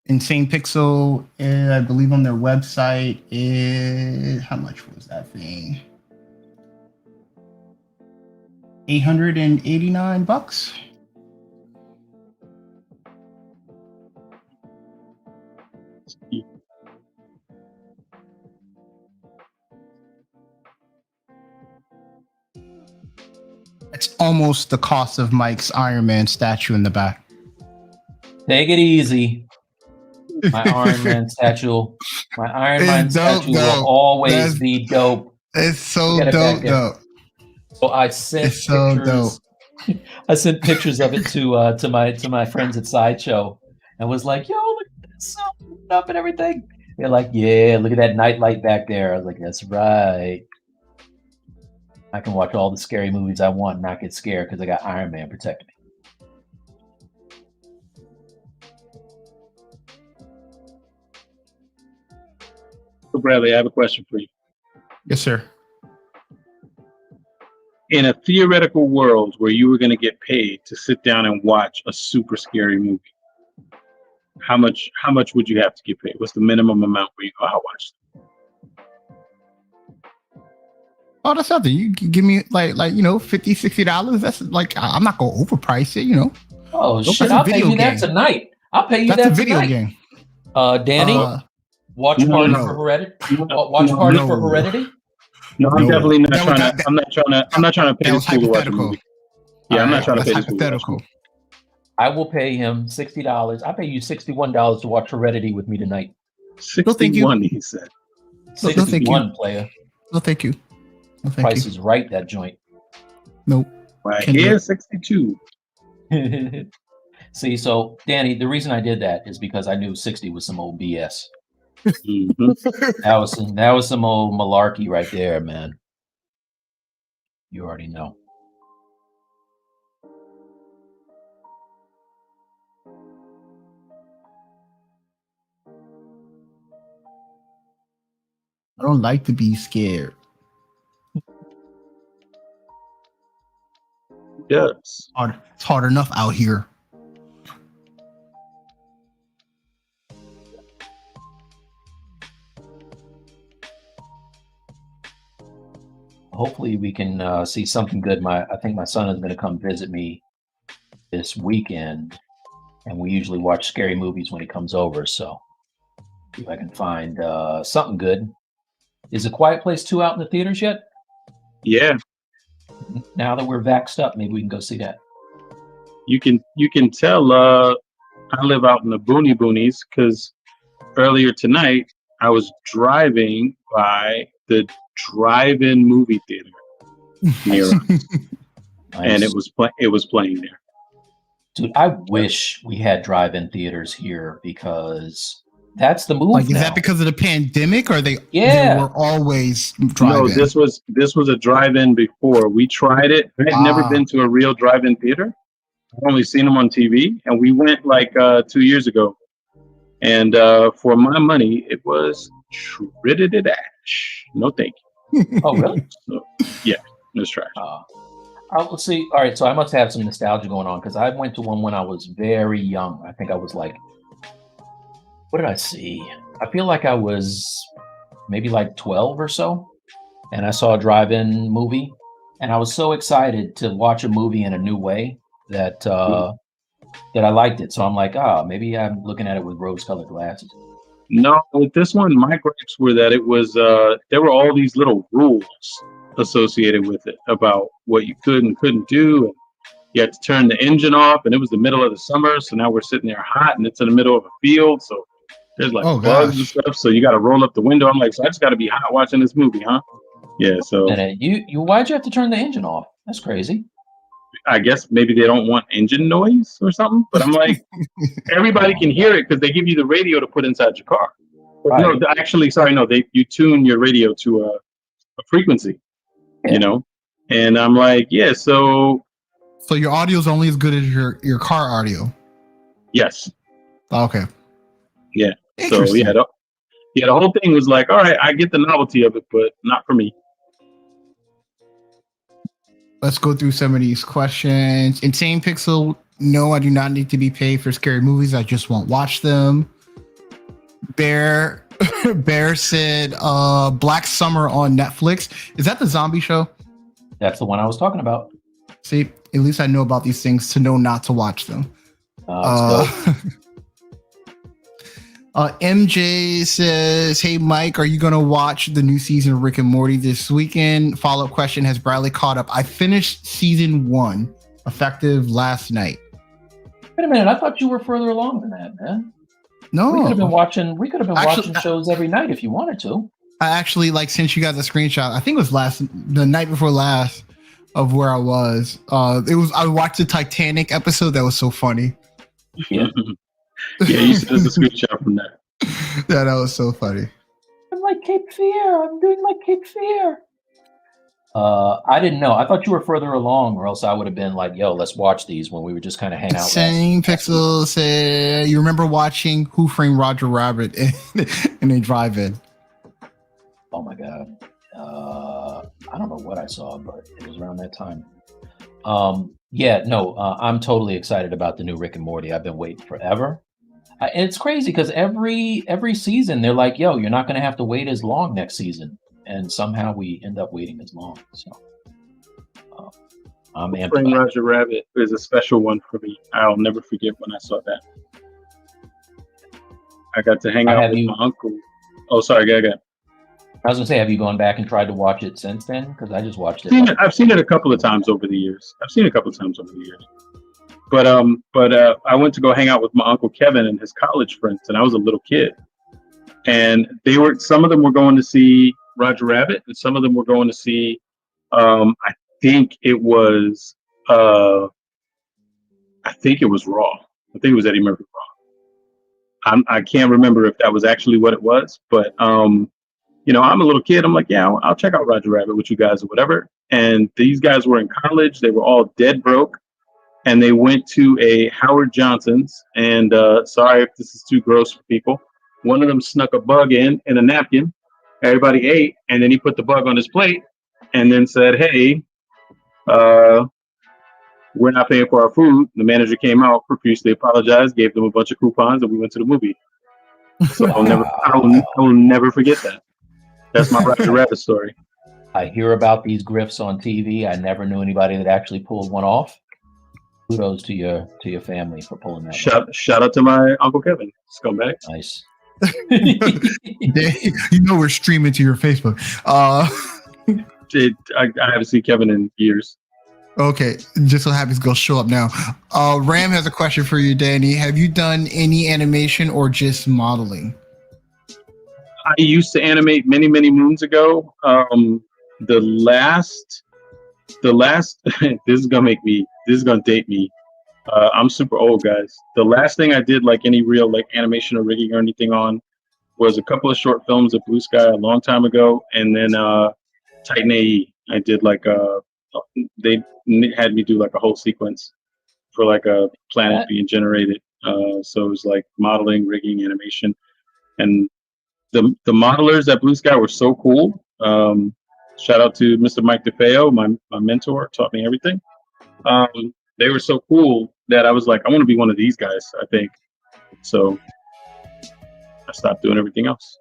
Insane Pixel, I believe on their website is, how much was that thing? $889. It's almost the cost of Mike's Iron Man statue in the back. Take it easy. My Iron Man statue. My Iron Man statue will always be dope. It's so dope. So I sent pictures. I sent pictures of it to my friends at Sideshow, and was like, "Yo, look at this up and everything." They're like, "Yeah, look at that nightlight back there." I was like, "That's right. I can watch all the scary movies I want and not get scared because I got Iron Man protecting me." So Bradley, I have a question for you. Yes, sir. In a theoretical world where you were going to get paid to sit down and watch a super scary movie, how much would you have to get paid? What's the minimum amount where you go, I'll watch it? Oh, that's nothing. You can give me like $50, $60. That's like, I'm not gonna overprice it, you know. Oh shit! I'll pay you that tonight. I'll pay you that tonight. That's a video game. Danny, watch Party for Heredity. Watch Party for Heredity. No, I'm definitely not trying to. I'm not trying to pay this fool to watch a movie. Yeah, I'm not trying to pay this fool to watch a movie. I will pay him $60. I'll pay you $61 to watch Heredity with me tonight. 61, he said. 61, player. No, thank you. No, thank Price you. is right, that joint. Nope. Right here, 62. See, so Danny, the reason I did that is because I knew 60 was some old BS. Mm-hmm. That was some old malarkey right there, man. You already know. I don't like to be scared. Yes. It's hard enough out here. Hopefully we can see something good. I think my son is going to come visit me this weekend, and we usually watch scary movies when he comes over. So if I can find something good. Is A Quiet Place 2 out in the theaters yet? Yeah. Now that we're vaxxed up, maybe we can go see that. You can tell I live out in the boonies because earlier tonight I was driving by the drive-in movie theater near us, and it was playing there. Dude, I wish we had drive-in theaters here because that's the move. Like, is that because of the pandemic, or they were always No, drive-in? this was a drive-in before. We tried it. I had never been to a real drive-in theater. I've only seen them on TV, and we went like 2 years ago. And for my money, it was shredded ash. No, thank you. Oh, really? So, yeah, it was trash. Let's see. All right, so I must have some nostalgia going on because I went to one when I was very young. I think I was like, what did I see? I feel like I was maybe like 12 or so, and I saw a drive-in movie, and I was so excited to watch a movie in a new way that that I liked it. So I'm like, maybe I'm looking at it with rose-colored glasses. No, with this one, my gripes were that it was there were all these little rules associated with it about what you could and couldn't do. And you had to turn the engine off, and it was the middle of the summer, so now we're sitting there hot, and it's in the middle of a field, so there's like bugs and stuff. So you got to roll up the window. I'm like, so I just got to be hot watching this movie, huh? Yeah. So and you why'd you have to turn the engine off? That's crazy. I guess maybe they don't want engine noise or something. But I'm like, everybody can hear it because they give you the radio to put inside your car. Right. No, actually, sorry, no, you tune your radio to a frequency, you know, and I'm like, yeah, so your audio is only as good as your car audio. Yes. Okay. Yeah. So yeah, the whole thing was like, all right, I get the novelty of it, but not for me. Let's go through some of these questions. Insane Pixel, no, I do not need to be paid for scary movies. I just won't watch them. Bear said Black Summer on Netflix. Is that the zombie show? That's the one I was talking about. See, at least I know about these things to know not to watch them. MJ says, hey, Mike, are you going to watch the new season of Rick and Morty this weekend? Follow-up question, has Bradley caught up? I finished season 1, effective last night. Wait a minute, I thought you were further along than that, man. No. We could have been watching shows every night if you wanted to. I actually, sent you guys a screenshot. I think it was the night before last of where I was. I watched the Titanic episode. That was so funny. Yeah. Yeah, you sent us a screenshot from that. Yeah, that was so funny. I'm like Cape Fear. I'm doing like Cape Fear. I didn't know. I thought you were further along, or else I would have been like, yo, let's watch these when we would just kind of hang out. Same Pixel said, you remember watching Who Framed Roger Rabbit in a drive-in? Oh my God. I don't know what I saw, but it was around that time. I'm totally excited about the new Rick and Morty. I've been waiting forever. And it's crazy because every season they're like, yo, you're not going to have to wait as long next season. And somehow we end up waiting as long. So I'm amped about Roger Rabbit is a special one for me. I'll never forget when I saw that. I got to hang out with my uncle. Oh, sorry, go ahead. I was going to say, have you gone back and tried to watch it since then? Because I just watched it. I've seen it a couple of times over the years. But I went to go hang out with my Uncle Kevin and his college friends, and I was a little kid. And some of them were going to see Roger Rabbit, and some of them were going to see, I think it was Raw. I think it was Eddie Murphy Raw. I can't remember if that was actually what it was, but I'm a little kid. I'm like, yeah, I'll check out Roger Rabbit with you guys or whatever. And these guys were in college. They were all dead broke. And they went to a Howard Johnson's. And sorry if this is too gross for people. One of them snuck a bug in a napkin. Everybody ate. And then he put the bug on his plate and then said, hey, we're not paying for our food. The manager came out, profusely apologized, gave them a bunch of coupons, and we went to the movie. So I will never forget that. That's my Roger Rabbit story. I hear about these grifts on TV. I never knew anybody that actually pulled one off. Kudos to your family for pulling that. Shout out to my Uncle Kevin, scumbag. Nice. We're streaming to your Facebook. I haven't seen Kevin in years. Okay, just so happens go show up now. Ram has a question for you, Danny. Have you done any animation or just modeling? I used to animate many moons ago. The last this is gonna date me. I'm super old, guys. The last thing I did, like any real like animation or rigging or anything on, was a couple of short films at Blue Sky a long time ago, and then Titan AE. I did like they had me do like a whole sequence for like a planet being generated. So it was like modeling, rigging, animation, and the modelers at Blue Sky were so cool. Shout out to Mr. Mike DeFeo, my mentor, taught me everything. They were so cool that I was like, I want to be one of these guys, I think. So I stopped doing everything else.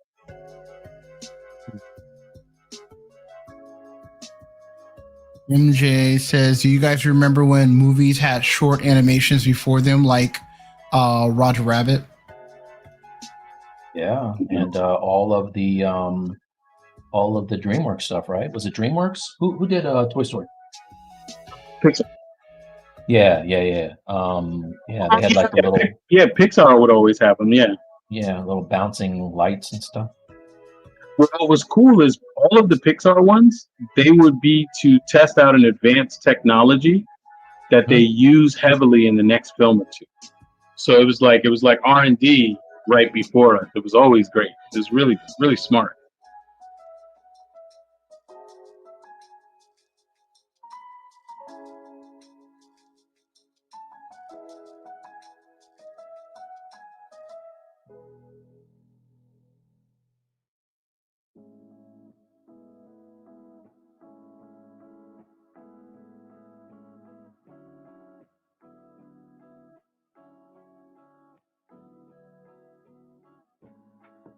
MJ says, do you guys remember when movies had short animations before them, like Roger Rabbit? Yeah, and all of the DreamWorks stuff, right? Was it DreamWorks? Who did Toy Story? Pixar. Yeah. They had like the little. Yeah, Pixar would always have them. Yeah. Yeah, little bouncing lights and stuff. What was cool is all of the Pixar ones, they would be to test out an advanced technology that they use heavily in the next film or two. So it was like R&D right before us. It was always great. It was really, really smart.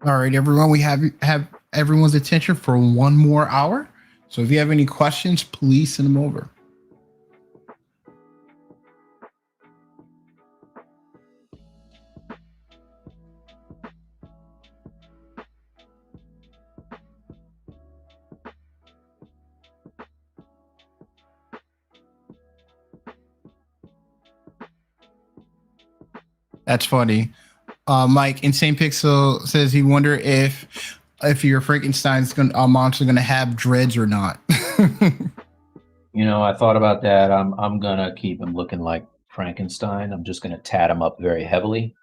All right, everyone, we have everyone's attention for one more hour. So if you have any questions, please send them over. That's funny. Mike, Insane Pixel says he wonder if your Frankenstein's monster gonna have dreads or not. I thought about that. I'm gonna keep him looking like Frankenstein. I'm just gonna tat him up very heavily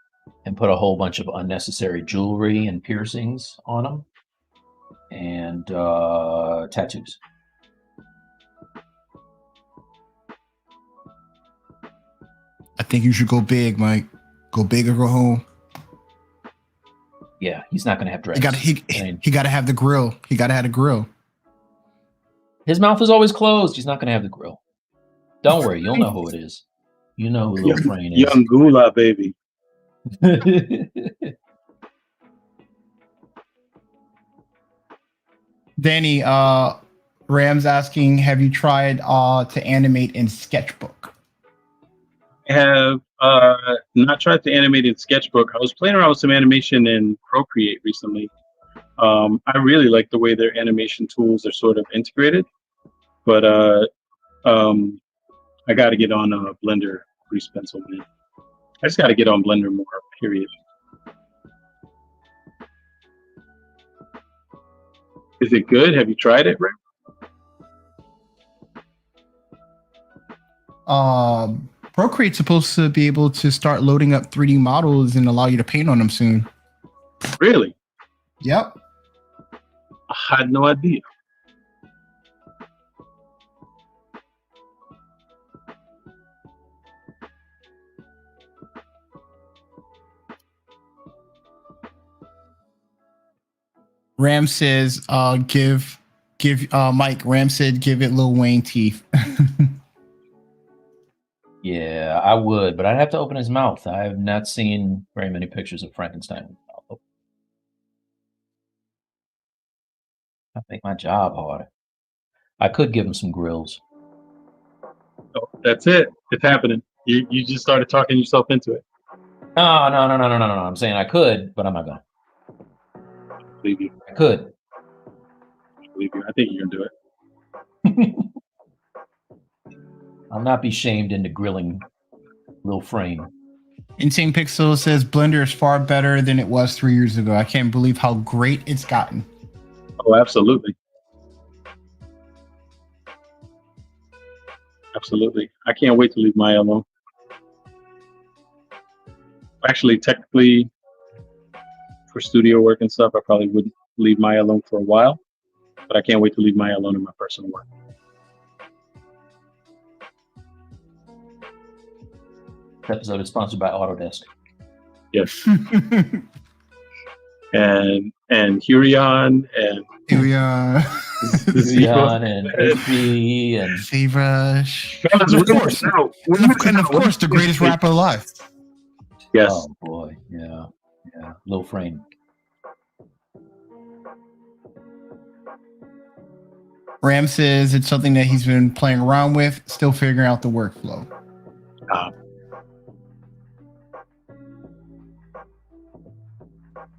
and put a whole bunch of unnecessary jewelry and piercings on him and tattoos. I think you should go big, Mike. Go big or go home. Yeah, he's not going to have dreads. He got to have the grill. He got to have the grill. His mouth is always closed. He's not going to have the grill. Don't worry. You'll know who it is. You know who Little Frame is. Young Gula, baby. Danny, Ram's asking, have you tried to animate in Sketchbook? I have not tried to animate in Sketchbook. I was playing around with some animation in Procreate recently. I really like the way their animation tools are sort of integrated, but I got to get on Blender Grease Pencil, man. I just got to get on Blender more, period. Is it good? Have you tried it, Ray? Procreate's supposed to be able to start loading up 3D models and allow you to paint on them soon. Really? Yep. I had no idea. Ram says, give Mike. Ram said, give it Lil Wayne teeth. Yeah, I would, but I'd have to open his mouth. I have not seen very many pictures of Frankenstein. I make my job harder. I could give him some grills. Oh, that's it. It's happening. You just started talking yourself into it. No. I'm saying I could, but I'm not gonna. Believe you. I could. Believe you. I think you're gonna do it. I'll not be shamed into grilling Lil Frame. Insane Pixel says Blender is far better than it was 3 years ago. I can't believe how great it's gotten. Oh, absolutely. Absolutely. I can't wait to leave Maya alone. Actually, technically, for studio work and stuff, I probably wouldn't leave Maya alone for a while, but I can't wait to leave Maya alone in my personal work. This episode is sponsored by Autodesk. Yes. and Hurion and Hurion and HP and ZBrush. And of course, the greatest rapper alive. Yes. Oh boy, yeah. Lil Frame. Ram says it's something that he's been playing around with, still figuring out the workflow.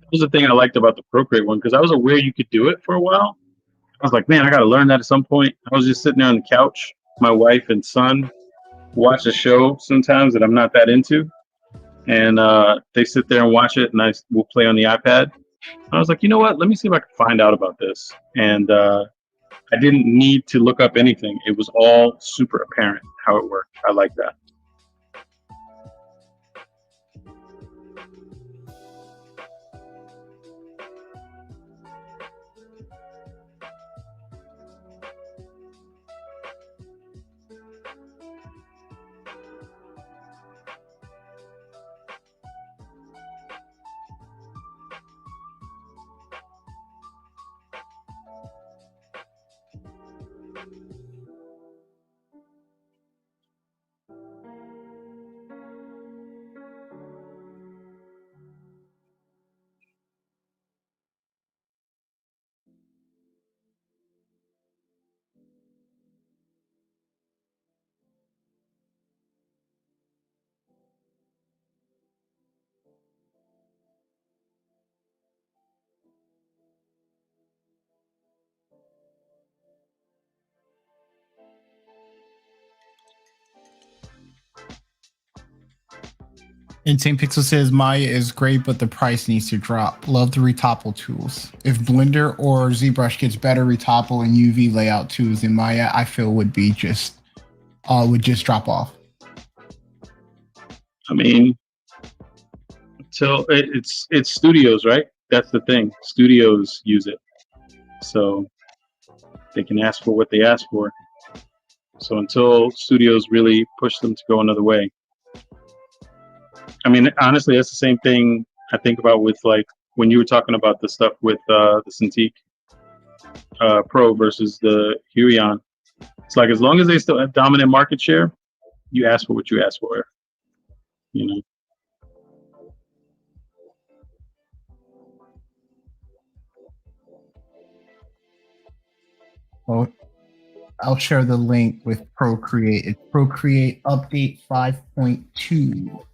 That was the thing I liked about the Procreate one, because I was aware you could do it for a while. I was like, man, I got to learn that at some point. I was just sitting there on the couch. My wife and son watch a show sometimes that I'm not that into. And they sit there and watch it, and I will play on the iPad. I was like, you know what? Let me see if I can find out about this. And I didn't need to look up anything. It was all super apparent how it worked. I like that. Insane Pixel says Maya is great, but the price needs to drop. Love the retopple tools. If Blender or ZBrush gets better retopple and UV layout tools, then Maya, I feel would just drop off. I mean, so it's studios, right? That's the thing. Studios use it, so they can ask for what they ask for. So until studios really push them to go another way. I mean, honestly, that's the same thing I think about with, like, when you were talking about the stuff with the Cintiq Pro versus the Hurion. It's like, as long as they still have dominant market share, you ask for what you ask for, you know. Well, I'll share the link with Procreate. It's Procreate Update 5.2.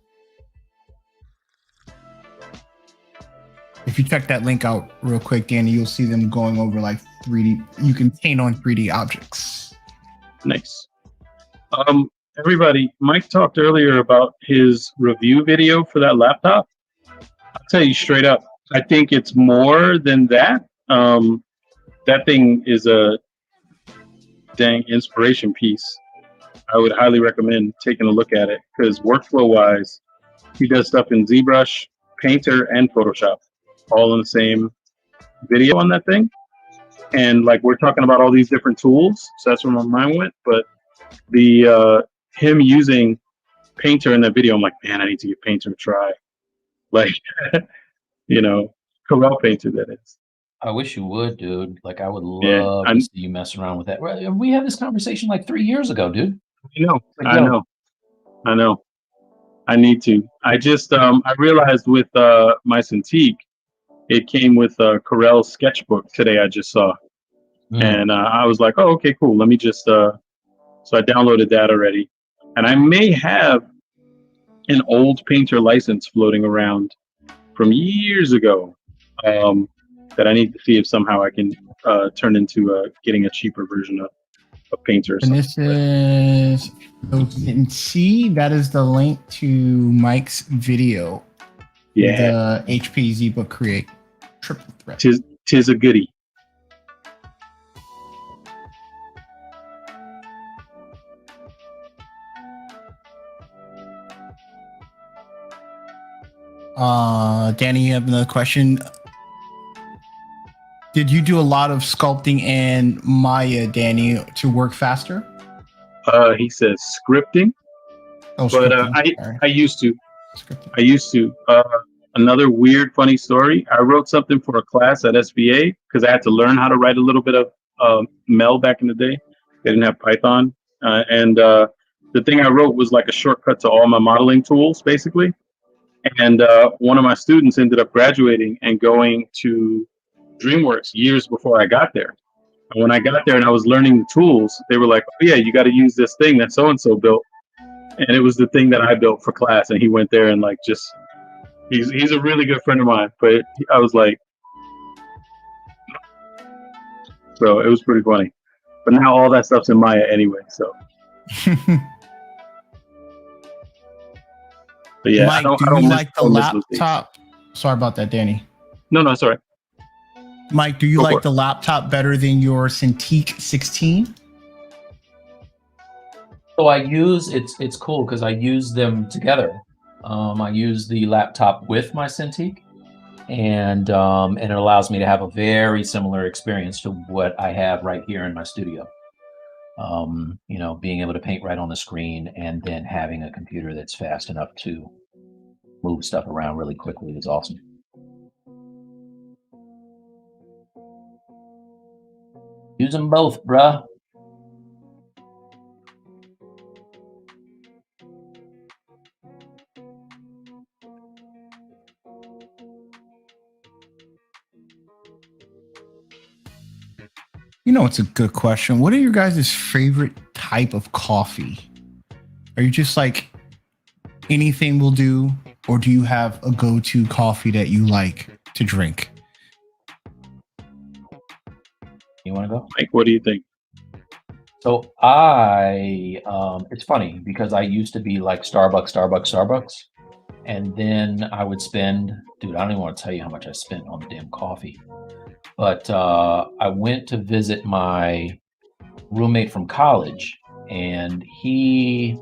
If you check that link out real quick, Danny, you'll see them going over like 3D. You can paint on 3D objects. Nice. Everybody, Mike talked earlier about his review video for that laptop. I'll tell you straight up, I think it's more than that. That thing is a dang inspiration piece. I would highly recommend taking a look at it, because workflow-wise, he does stuff in ZBrush, Painter, and Photoshop, all in the same video on that thing. And like, we're talking about all these different tools, so that's where my mind went. But the him using Painter in that video, I'm like, man, I need to give Painter a try. Like, you know, Corel Painter, that is. I wish you would, dude. Like, I would love to see you mess around with that. We had this conversation like 3 years ago, dude. I know. Like, I know. I know. I need to. I just I realized with my Cintiq, it came with a Corel sketchbook today. I just saw, and I was like, oh, okay, cool. Let me just so I downloaded that already, and I may have an old painter license floating around from years ago that I need to see if somehow I can turn into getting a cheaper version of Painter or And something. this is, so you can see that is the link to Mike's video. Yeah, The HP ZBook Create triple threat. Tis a goodie. Danny, you have another question. Did you do a lot of sculpting in Maya, Danny, to work faster? He says scripting, but I used to. Scripting. I used to. Another weird, funny story. I wrote something for a class at SVA because I had to learn how to write a little bit of Mel back in the day. They didn't have Python, and the thing I wrote was like a shortcut to all my modeling tools, basically. And one of my students ended up graduating and going to DreamWorks years before I got there. And when I got there and I was learning the tools, they were like, "Oh yeah, you got to use this thing that so and so built," and it was the thing that I built for class. And he went there and like just he's a really good friend of mine. But I was like, so it was pretty funny. But now all that stuff's in Maya anyway. So. But yeah, Mike, do you like the laptop? Sorry about that, Danny. No, sorry. Mike, do you like the laptop better than your Cintiq 16? So I use it's cool because I use them together. I use the laptop with my Cintiq, and it allows me to have a very similar experience to what I have right here in my studio. You know, being able to paint right on the screen and then having a computer that's fast enough to move stuff around really quickly is awesome. Use them both, bruh. You know, it's a good question. What are your guys' favorite type of coffee? Are you just like anything will do, or do you have a go-to coffee that you like to drink? You want to go? Mike, what do you think? So it's funny because I used to be like Starbucks, and then I would spend, dude, I don't even want to tell you how much I spent on the damn coffee. But I went to visit my roommate from college, and he's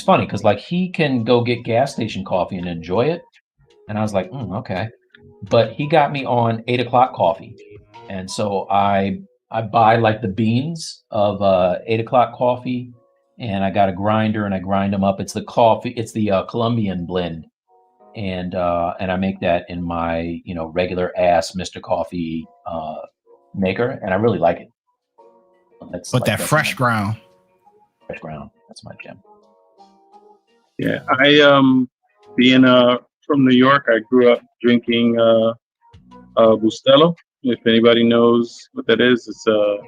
funny because like he can go get gas station coffee and enjoy it, and I was like, okay. But he got me on 8 o'clock coffee, and so I buy like the beans of 8 o'clock coffee, and I got a grinder and I grind them up. It's the Colombian blend, and I make that in my regular ass Mr. Coffee maker, and I really like it. That's fresh ground. Fresh ground. That's my gem. Yeah, I being from New York, I grew up drinking Bustelo. If anybody knows what that is, it's a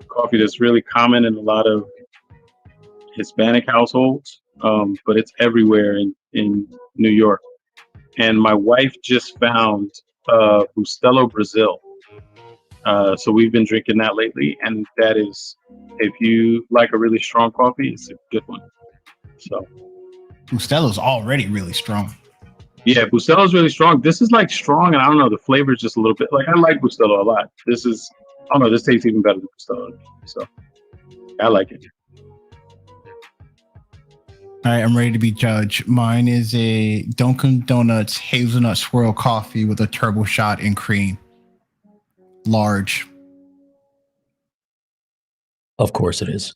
coffee that's really common in a lot of Hispanic households, but it's everywhere in New York. And my wife just found Bustelo Brazil. So we've been drinking that lately, and that is, if you like a really strong coffee, it's a good one. So Bustelo's already really strong. Yeah, Bustelo's really strong. This is like strong, and I don't know, the flavor is just a little bit like, I like Bustelo a lot. This tastes even better than Bustelo. So I like it. All right, I'm ready to be judged. Mine is a Dunkin' Donuts hazelnut swirl coffee with a turbo shot and cream. Large. Of course it is.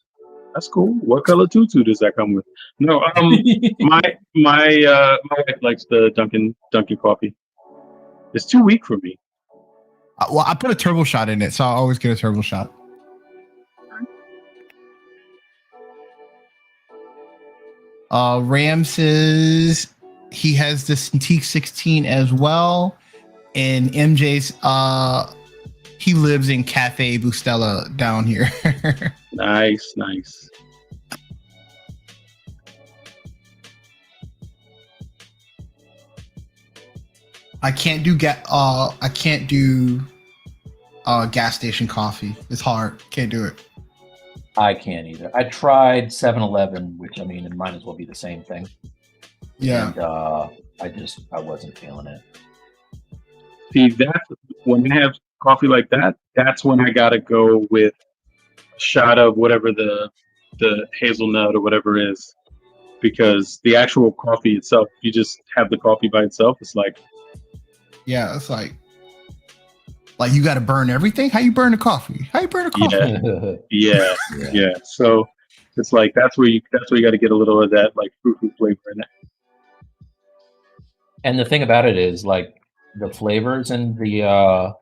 That's cool. What color tutu does that come with? No, my wife likes the Dunkin' coffee. It's too weak for me. Well, I put a turbo shot in it, so I always get a turbo shot. Ram says he has the Cintiq 16 as well, and MJ's he lives in Cafe Bustela down here. Nice. I can't do gas station coffee. It's hard. Can't do it. I can't either. I tried 7-Eleven, which I mean, it might as well be the same thing. Yeah. And I wasn't feeling it. See, that's when I have coffee like that. That's when I gotta go with a shot of whatever the hazelnut or whatever is, because the actual coffee itself, you just have the coffee by itself. It's like, yeah, it's like you got to burn everything. How you burn the coffee? Yeah. So it's like that's where you got to get a little of that like fruit flavor in it. And the thing about it is, like, the flavors and the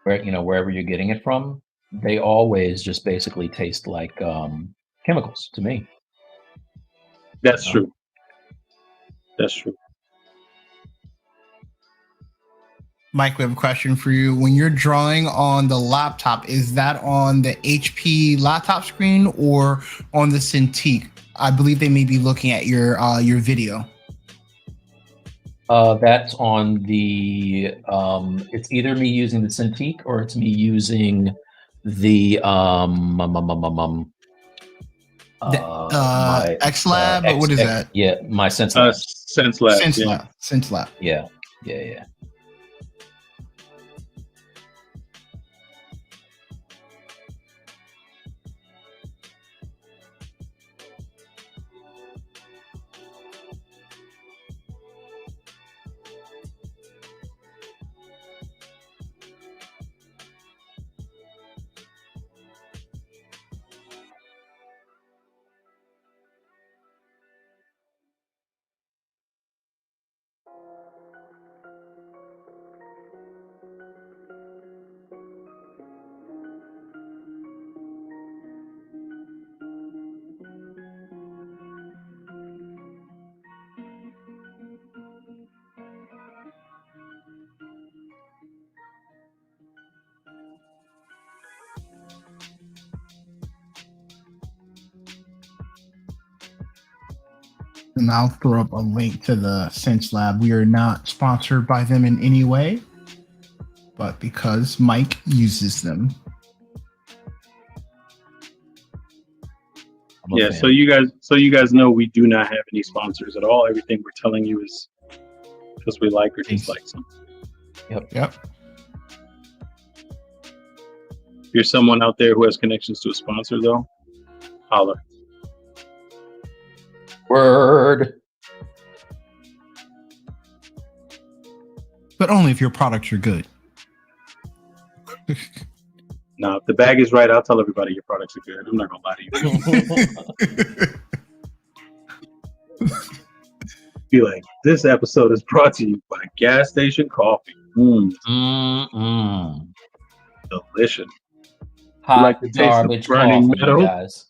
wherever you're getting it from, they always just basically taste like chemicals to me. That's true. Mike, we have a question for you. When you're drawing on the laptop, is that on the HP laptop screen or on the Cintiq? I believe they may be looking at your video. That's on the. It's either me using the Cintiq or it's me using the XLab. What is that? Yeah, my SenseLab. SenseLab. Yeah. And I'll throw up a link to the SenseLab. We are not sponsored by them in any way, but because Mike uses them. Yeah, so you guys know we do not have any sponsors at all. Everything we're telling you is because we like or dislike something. Yep. If you're someone out there who has connections to a sponsor, though, holler. Word. But only if your products are good. Now, if the bag is right, I'll tell everybody your products are good. I'm not gonna lie to you. Be like, this episode is brought to you by Gas Station Coffee. Delicious. Hot you like the taste of burning coffee, metal, guys.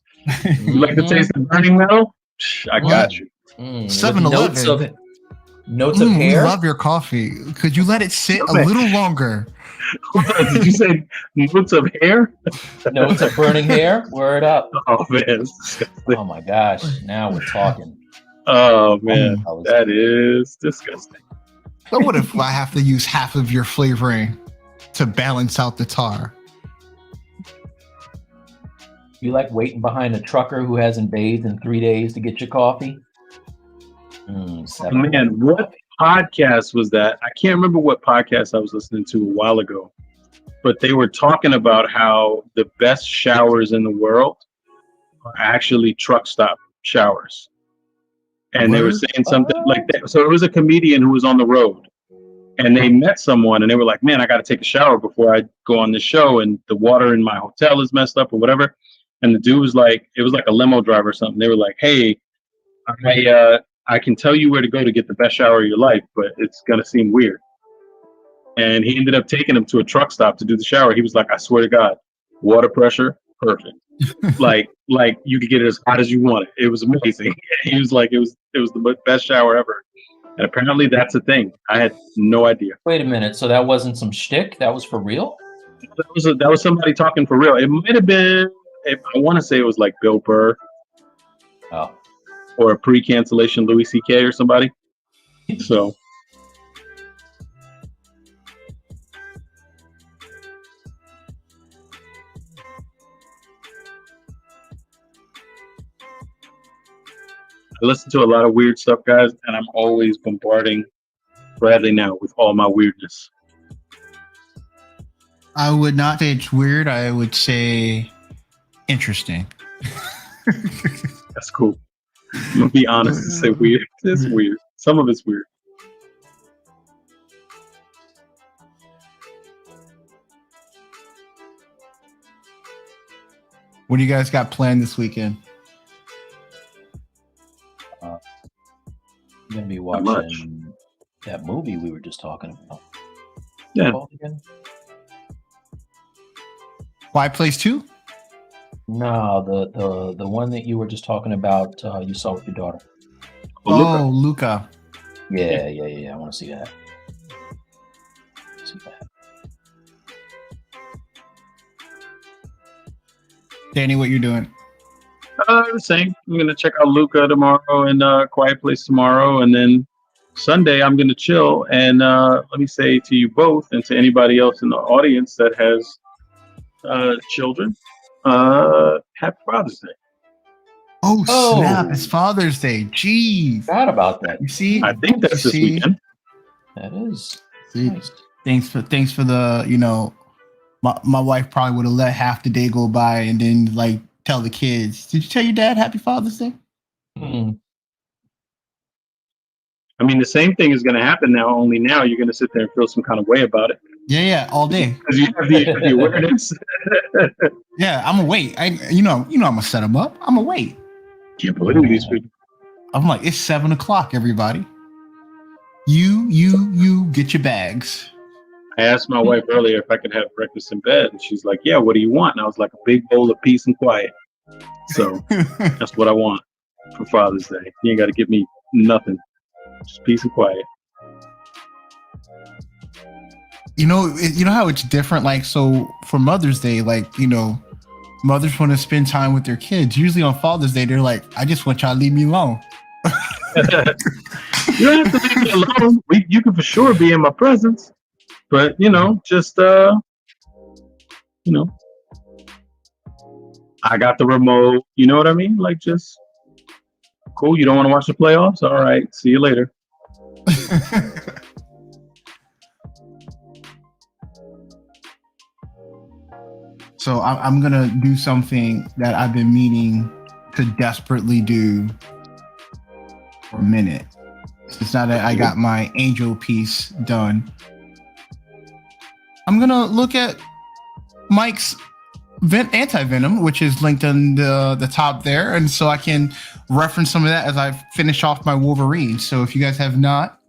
You like the taste of burning metal? I got you. 7-Eleven. Notes of hair. We love your coffee. Could you let it sit a little longer? Did you say notes of hair? Notes of burning hair? Word up. Oh, man. Oh, my gosh. Now we're talking. Oh, man. That is disgusting. So what if I have to use half of your flavoring to balance out the tar? You like waiting behind a trucker who hasn't bathed in 3 days to get your coffee? Man, what podcast was that? I can't remember what podcast I was listening to a while ago, but they were talking about how the best showers in the world are actually truck stop showers. And they were saying something like that. So it was a comedian who was on the road and they met someone and they were like, man, I got to take a shower before I go on this show. And the water in my hotel is messed up or whatever. And the dude was like, it was like a limo driver or something. They were like, hey, I can tell you where to go to get the best shower of your life, but it's going to seem weird. And he ended up taking him to a truck stop to do the shower. He was like, I swear to God, water pressure, perfect. like you could get it as hot as you wanted. It was amazing. He was like, it was the best shower ever. And apparently that's a thing. I had no idea. Wait a minute. So that wasn't some shtick? That was for real? That was somebody talking for real. It might have been. I want to say it was like Bill Burr. Oh. Or a pre-cancellation Louis C.K. or somebody. So. I listen to a lot of weird stuff, guys, and I'm always bombarding Bradley now with all my weirdness. I would not say it's weird. I would say interesting. That's cool. I'm gonna be honest and say weird. It's weird. Some of it's weird. What do you guys got planned this weekend? I'm gonna be watching that movie we were just talking about. Yeah. Quiet Place 2? No, the one that you were just talking about. You saw with your daughter. Oh, Luca. Yeah. I want to see that. Danny, what you doing? The same. I'm gonna check out Luca tomorrow and Quiet Place tomorrow, and then Sunday I'm gonna chill. And let me say to you both, and to anybody else in the audience that has children, happy Father's Day. Oh snap! It's Father's Day. Jeez, forgot about that. You see, I think that's this weekend. That is nice. Thanks for the my wife probably would have let half the day go by and then like tell the kids, did you tell your dad Happy Father's Day? Mm-hmm. I mean, the same thing is going to happen now. Only now you're going to sit there and feel some kind of way about it. Yeah, all day. Because you have the awareness. Yeah, I'm gonna wait. I'm gonna set them up. I'm gonna wait. Can't believe these people. I'm like, it's 7:00, everybody. You get your bags. I asked my wife earlier if I could have breakfast in bed, and she's like, "Yeah, what do you want?" And I was like, "A big bowl of peace and quiet." So that's what I want for Father's Day. You ain't got to give me nothing, just peace and quiet. You know how it's different. Like, so for Mother's Day, like, mothers want to spend time with their kids. Usually on Father's Day, they're like, "I just want y'all to leave me alone." You don't have to leave me alone. You can for sure be in my presence. But, just, I got the remote. You know what I mean? Like, just, cool. You don't want to watch the playoffs? All right. See you later. So I'm going to do something that I've been meaning to desperately do for a minute. It's now that I got my angel piece done. I'm going to look at Mike's anti-venom, which is linked on the top there. And so I can reference some of that as I finish off my Wolverine. So if you guys have not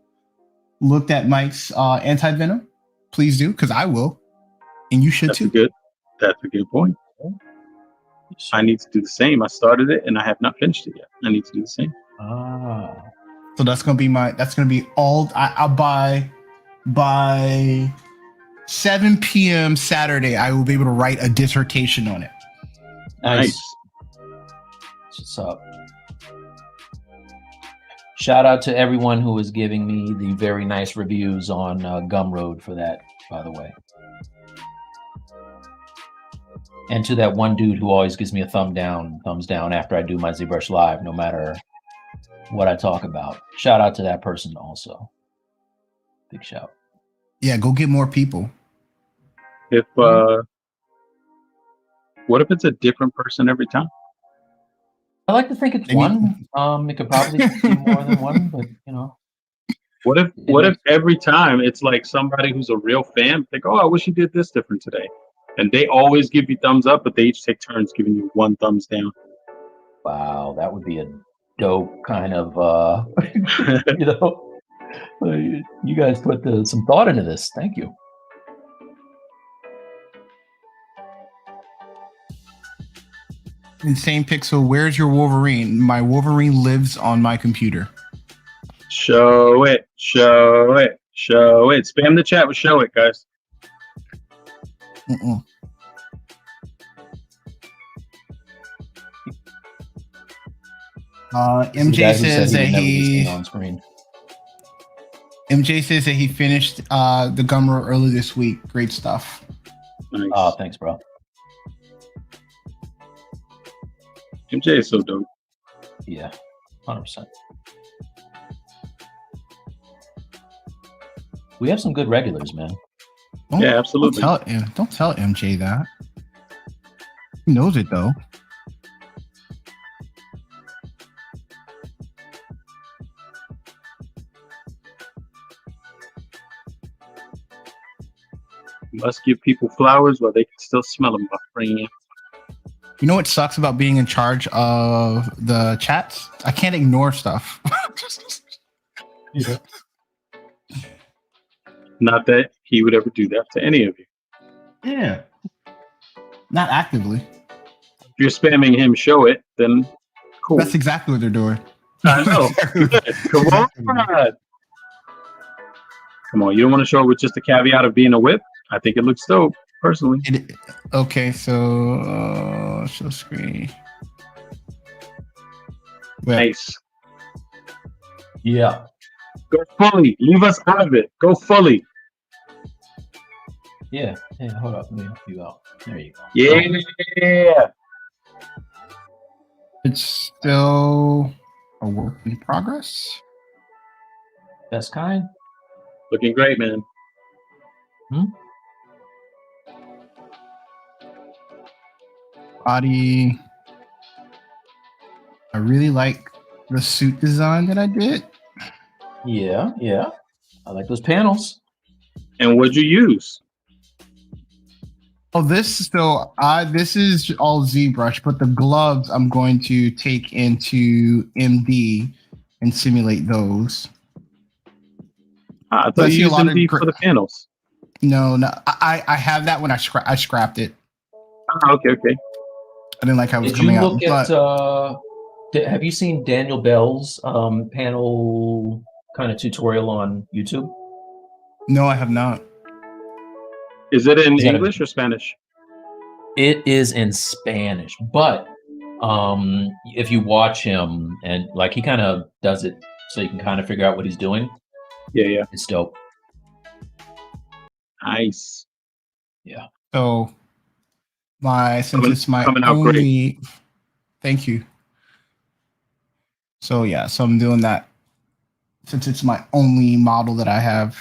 looked at Mike's anti-venom, please do, because I will. And you should too. That's a good point. I need to do the same. I started it and I have not finished it yet. I need to do the same. So that's going to be all I'll buy by 7 p.m. Saturday. I will be able to write a dissertation on it. Nice. What's up? Shout out to everyone who is giving me the very nice reviews on Gumroad for that, by the way. And to that one dude who always gives me a thumbs down after I do my ZBrush Live, no matter what I talk about. Shout out to that person also. Big shout. Yeah, go get more people. What if it's a different person every time? I like to think it's one. It could probably be more than one, but What if every time it's like somebody who's a real fan, like, "Oh, I wish you did this different today," and they always give you thumbs up, but they each take turns giving you one thumbs down. Wow, that would be a dope kind of. You guys put some thought into this. Thank you. Insane Pixel, where's your Wolverine? My Wolverine lives on my computer. Show it. Show it. Show it. Spam the chat with show it, guys. MJ says that he on screen. MJ says that he finished the Gumroad early this week. Great stuff. Nice. Oh, thanks, bro. MJ is so dope. Yeah, 100%. We have some good regulars, man. Yeah, absolutely. Don't tell MJ that. He knows it though. You must give people flowers while they can still smell them, buffering. You know what sucks about being in charge of the chats? I can't ignore stuff. Yeah. Not that he would ever do that to any of you. Yeah. Not actively. If you're spamming him, show it, then cool. That's exactly what they're doing. I know. Come on. Come on. You don't want to show it with just the caveat of being a whip? I think it looks dope, personally. Okay, so show screen. Whip. Nice. Yeah. Go fully. Leave us out of it. Go fully. Yeah. Hey, hold up. Let me help you out. There you go. Yeah. It's still a work in progress. Best kind. Looking great, man. Body. I really like the suit design that I did. Yeah, yeah. I like those panels. And what'd you use? Oh, this is all ZBrush, but the gloves I'm going to take into MD and simulate those. I thought you used MD for the panels. No, I have that when I scrapped it. Oh, okay. I didn't like how it was coming out. Have you seen Daniel Bell's panel kind of tutorial on YouTube? No, I have not. Is it in English or Spanish? It is in Spanish, but if you watch him and like he kind of does it so you can kind of figure out what he's doing. Yeah. It's dope. Nice. Yeah. So it's my only. Thank you. So yeah, so I'm doing that since it's my only model that I have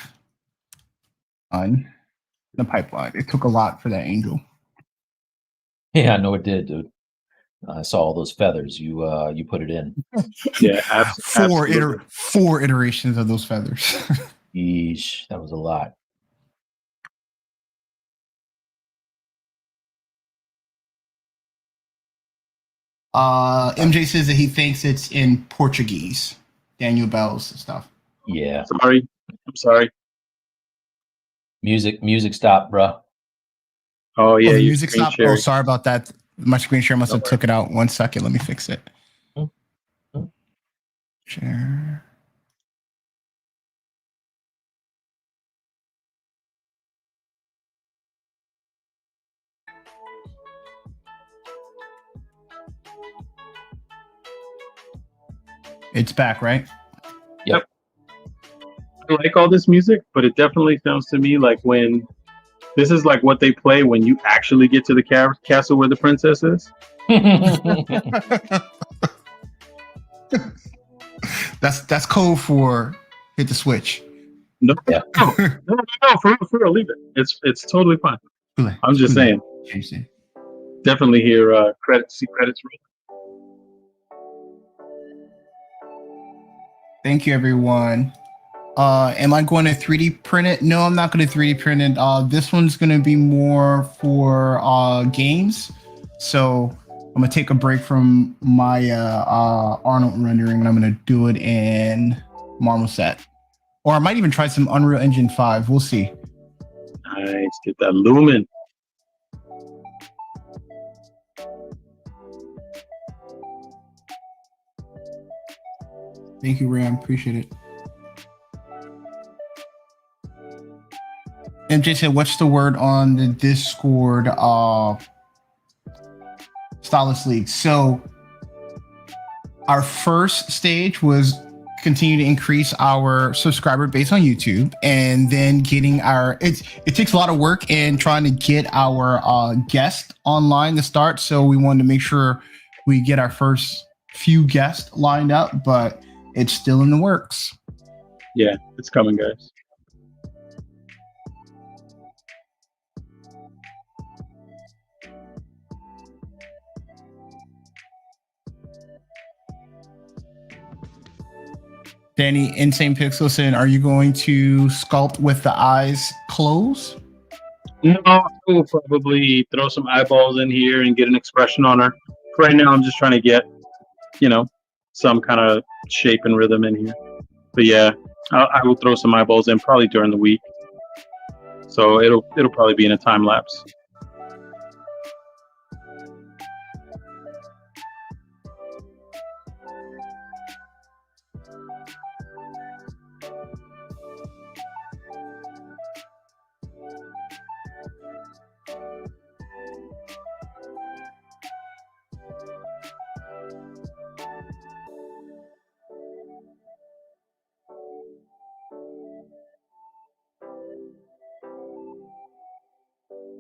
on the pipeline. It took a lot for that angel. Yeah, I know it did, dude. I saw all those feathers. You put it in. Yeah, four iterations of those feathers. Yeesh, that was a lot. MJ says that he thinks it's in Portuguese. Daniel Bell's stuff. Yeah. I'm sorry. Music stopped, bro. Oh yeah, the music stopped. Sharing. Oh, sorry about that. My screen share must have took it out. 1 second. Let me fix it. Share. It's back, right? Yep. I like all this music, but it definitely sounds to me like when this is like what they play when you actually get to the castle where the princess is. That's code for hit the switch. No, for real, leave it. It's totally fine. I'm just saying. Definitely hear credits rolling. Thank you, everyone. Am I going to 3D print it? No, I'm not going to 3D print it. This one's going to be more for games. So I'm going to take a break from my Arnold rendering and I'm going to do it in Marmoset. Or I might even try some Unreal Engine 5. We'll see. Nice. Get that Lumen. Thank you, Ram. Appreciate it. MJ said, what's the word on the Discord Stylus League? So our first stage was continue to increase our subscriber base on YouTube, and then getting it takes a lot of work in trying to get our guest online to start. So we wanted to make sure we get our first few guests lined up, but it's still in the works. Yeah, it's coming, guys. Danny, Insane Pixel said, are you going to sculpt with the eyes closed? No, we'll probably throw some eyeballs in here and get an expression on her. For right now, I'm just trying to get, some kind of shape and rhythm in here. But yeah, I will throw some eyeballs in probably during the week. So it'll probably be in a time lapse.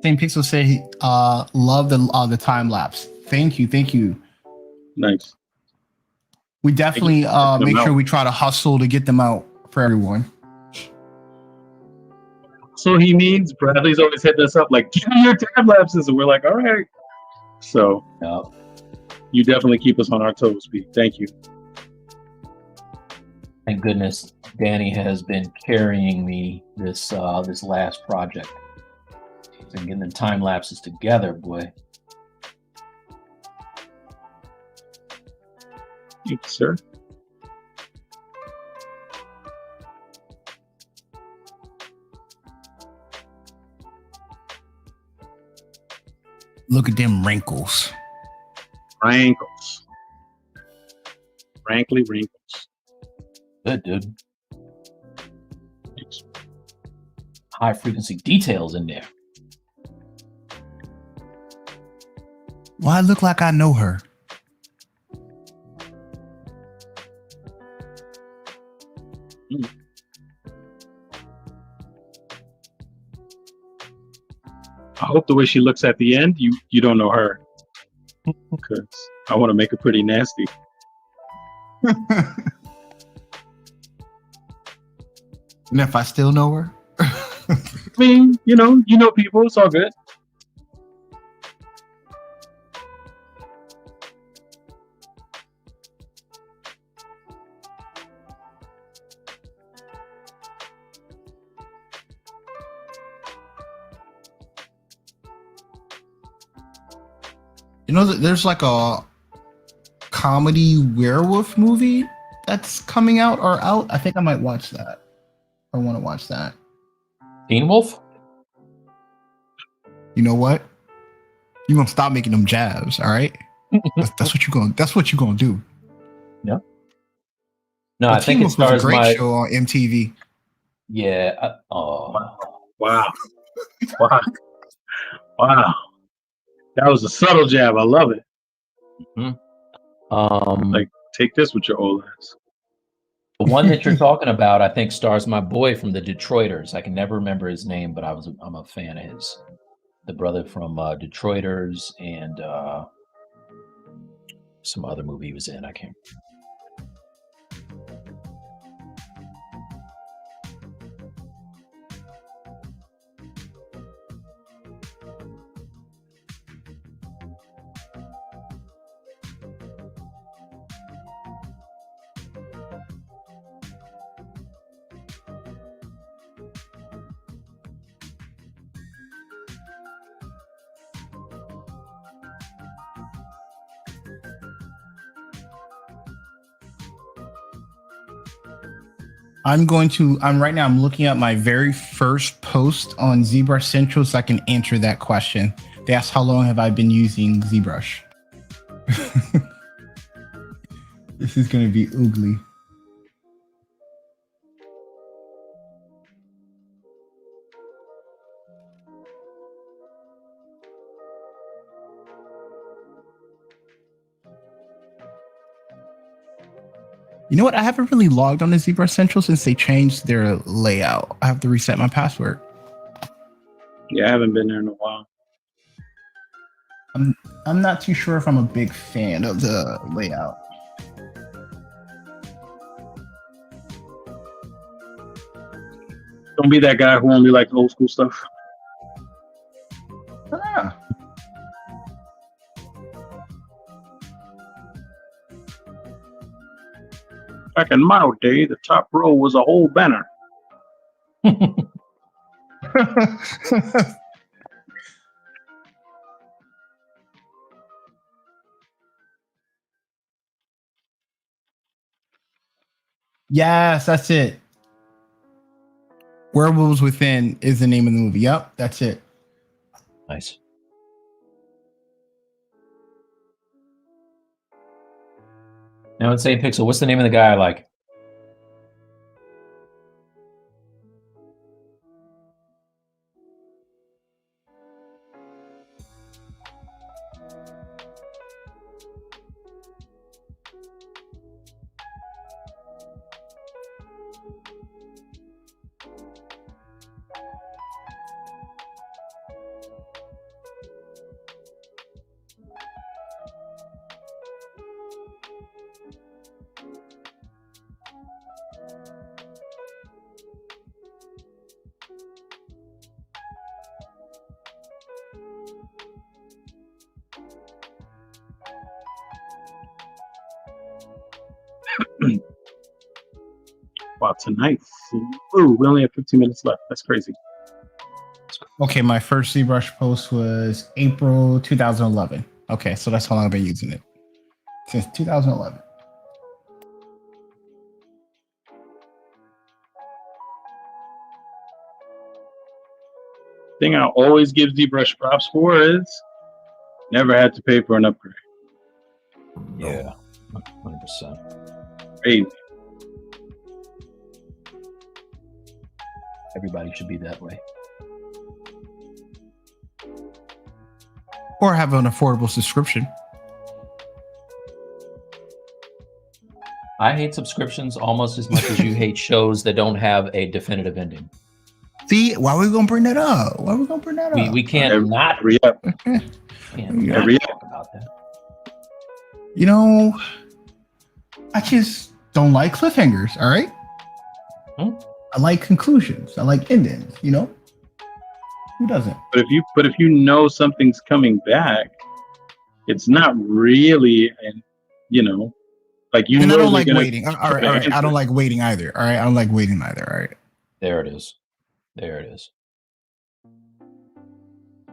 Same Pixel say love the time lapse. Thank you. Nice. We definitely make sure we try to hustle to get them out for everyone. So he means Bradley's always hitting us up like, give me your time lapses, and we're like, all right. So you definitely keep us on our toes, Pete. Thank you. Thank goodness Danny has been carrying me this last project. And getting the time lapses together, boy. Thank you, sir. Look at them wrinkles. Rankles. Rankly wrinkles. Good, dude. Thanks. High frequency details in there. Well, I look like I know her. I hope the way she looks at the end, you don't know her. Because I want to make her pretty nasty. And if I still know her? I mean, you know people, it's all good. There's like a comedy werewolf movie that's coming out or out. I think I might watch that. I want to watch that. Teen Wolf? You know what? You're gonna stop making them jabs, all right? That's what you're gonna do. Yeah. No, I think it stars was a great show on MTV. Yeah. Wow. Wow. That was a subtle jab. I love it. Mm-hmm. Like, take this with your old ass. The one that you're talking about, I think, stars my boy from the Detroiters. I can never remember his name, but I'm a fan of his. The brother from Detroiters and some other movie he was in. I can't. I'm looking at my very first post on ZBrush Central so I can answer that question. They asked how long have I been using ZBrush. This is going to be ugly. You know what? I haven't really logged on to ZBrush Central since they changed their layout. I have to reset my password. Yeah, I haven't been there in a while. I'm not too sure if I'm a big fan of the layout. Don't be that guy who only likes old school stuff. Ah. Back in my day, the top row was a whole banner. Yes, that's it. Werewolves Within is the name of the movie. Yep, that's it. Nice. Now, Insane Pixel, what's the name of the guy I like? Wow, tonight. Ooh, we only have 15 minutes left. That's crazy. Okay, my first ZBrush post was April 2011. Okay, so that's how long I've been using it. Since 2011. Thing I always give ZBrush props for is never had to pay for an upgrade. Yeah, 100%. Crazy. Everybody should be that way. Or have an affordable subscription. I hate subscriptions almost as much as you hate shows that don't have a definitive ending. See, why are we gonna bring that up? Why are we gonna bring that up? We can't not Re-up. talk about that. You know, I just don't like cliffhangers. All right. I like conclusions. I like endings. You know, who doesn't? But if you know something's coming back, it's not really, and you know, like you. And know I don't like waiting. All right. I don't like waiting either. All right. I don't like waiting either. All right. There it is. There it is. I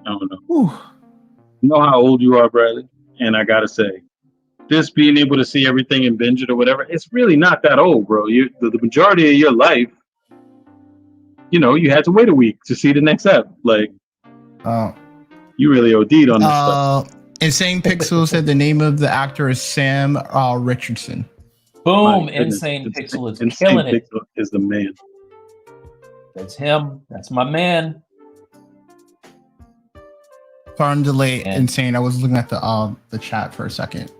don't know. Whew. You know how old you are, Bradley, and I gotta say, this being able to see everything and binge it or whatever, it's really not that old, bro. The majority of your life, you know, you had to wait a week to see the next ep. Like, you really OD'd on this stuff. Insane Pixel said the name of the actor is Sam Richardson. Boom! Insane Pixel is killing it. Pixel is the man. That's him. That's my man. Pardon delay, Insane. I was looking at the chat for a second.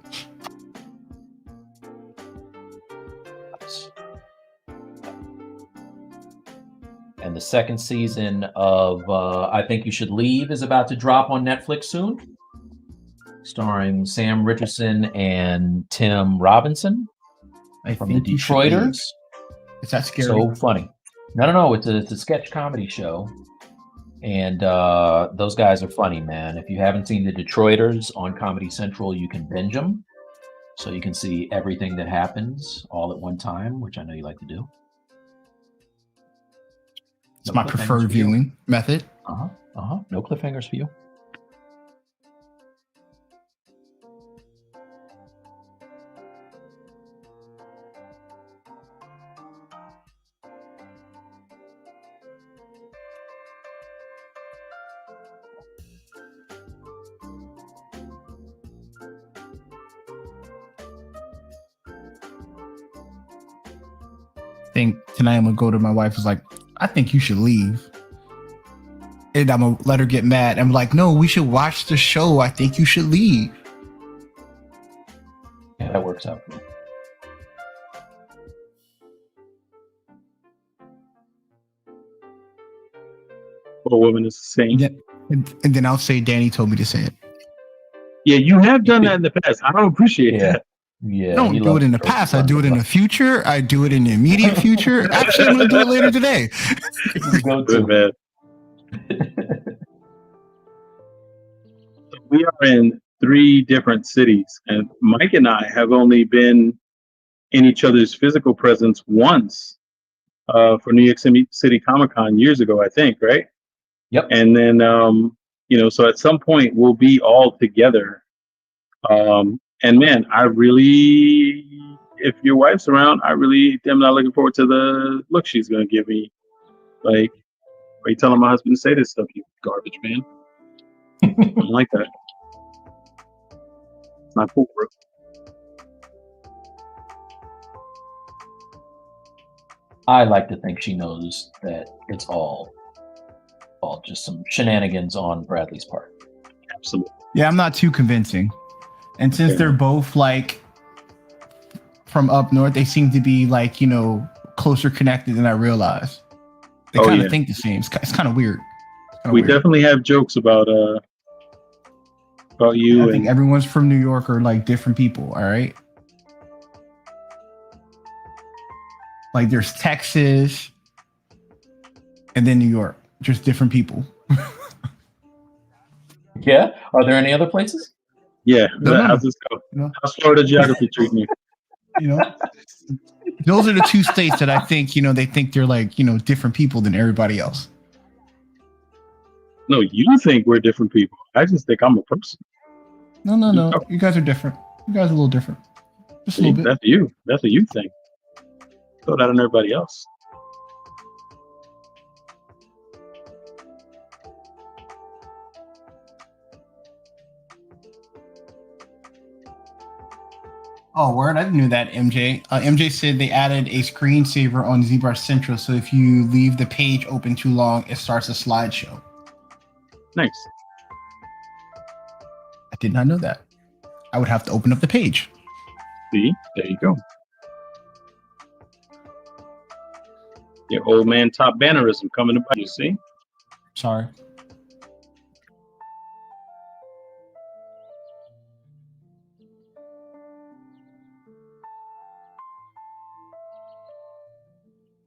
And the second season of I Think You Should Leave is about to drop on Netflix soon, starring Sam Richardson and Tim Robinson from the Detroiters. Is that scary? So funny. No. It's a sketch comedy show. And those guys are funny, man. If you haven't seen the Detroiters on Comedy Central, you can binge them. So you can see everything that happens all at one time, which I know you like to do. It's my preferred viewing method. No cliffhangers for you. I think tonight I'm gonna go to my wife. Is like, I think you should leave, and I'm gonna let her get mad. I'm like, no, we should watch the show. I think you should leave. Yeah, that works out for me. Poor woman is a saint. And then I'll say Danny told me to say it. Yeah, you have done that in the past. I don't appreciate that. Yeah, I don't do it in the past. I do it in the future. I do it in the immediate future. Actually, I'm going to do it later today. Go Good, to. man. We are in 3 different cities, and Mike and I have only been in each other's physical presence once for New York City Comic Con years ago, I think, right? Yep. And then, so at some point we'll be all together. And man, I really, if your wife's around, I really am not looking forward to the look she's going to give me. Like, are you telling my husband to say this stuff, you garbage man? I don't like that. It's not cool, bro. I like to think she knows that it's all just some shenanigans on Bradley's part. Absolutely. Yeah, I'm not too convincing. And since they're both like from up north, they seem to be like, closer connected than I realized. They kind of think the same. It's kind of weird. We definitely have jokes about you. I think everyone's from New York or like different people. All right. Like there's Texas and then New York, just different people. Yeah. Are there any other places? Yeah. How's this go? How's Florida geography treating you? Those are the 2 states that I think, they think they're like, different people than everybody else. No, you think we're different people. I just think I'm a person. No. You guys are different. You guys are a little different. Just a little bit. That's you. That's a you thing. Throw that on everybody else. Oh, word! I didn't know that, MJ. MJ said they added a screensaver on ZBrush Central, so if you leave the page open too long, it starts a slideshow. Nice. I did not know that. I would have to open up the page. See? There you go. Your old man top bannerism coming to bite you, see? Sorry.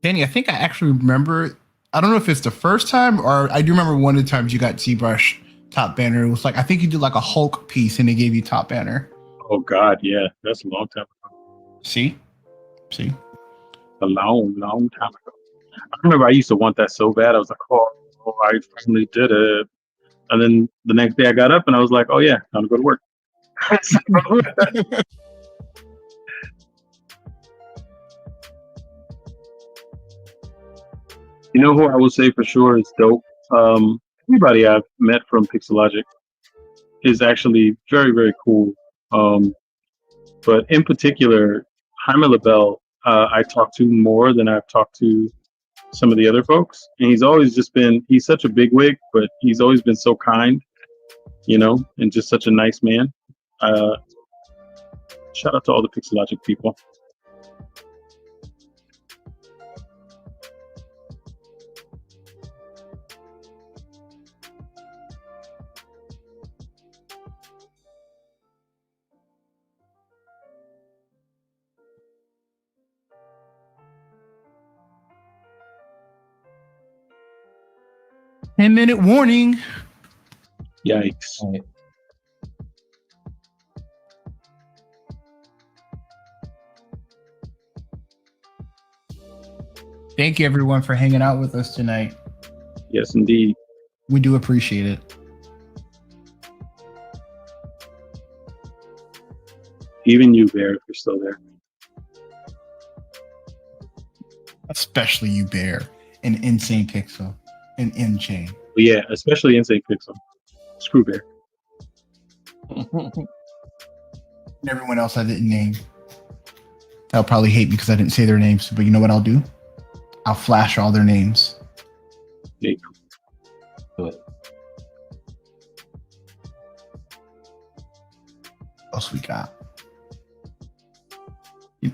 Danny, I think I actually remember, I don't know if it's the first time or I do remember one of the times you got ZBrush top banner. It was like, I think you did like a Hulk piece and they gave you top banner. Oh God, yeah. That's a long time ago. See? A long time ago. I remember I used to want that so bad. I was like, oh, I finally did it. And then the next day I got up and I was like, oh yeah, time to go to work. You know who I will say for sure is dope? Everybody I've met from Pixelogic is actually very, very cool. But in particular, Jaime LaBelle, I talk to more than I've talked to some of the other folks. And he's always just been, he's such a bigwig, but he's always been so kind, and just such a nice man. Shout out to all the Pixelogic people. Ten-minute warning. Yikes. Right. Thank you, everyone, for hanging out with us tonight. Yes, indeed. We do appreciate it. Even you, Bear, if you're still there. Especially you, Bear, and Insane Pixel, and MJ. But yeah, especially Insane Pixel. Screw Bear. And everyone else I didn't name. They'll probably hate me because I didn't say their names, but you know what I'll do? I'll flash all their names. Yeah. Do it. What else we got? You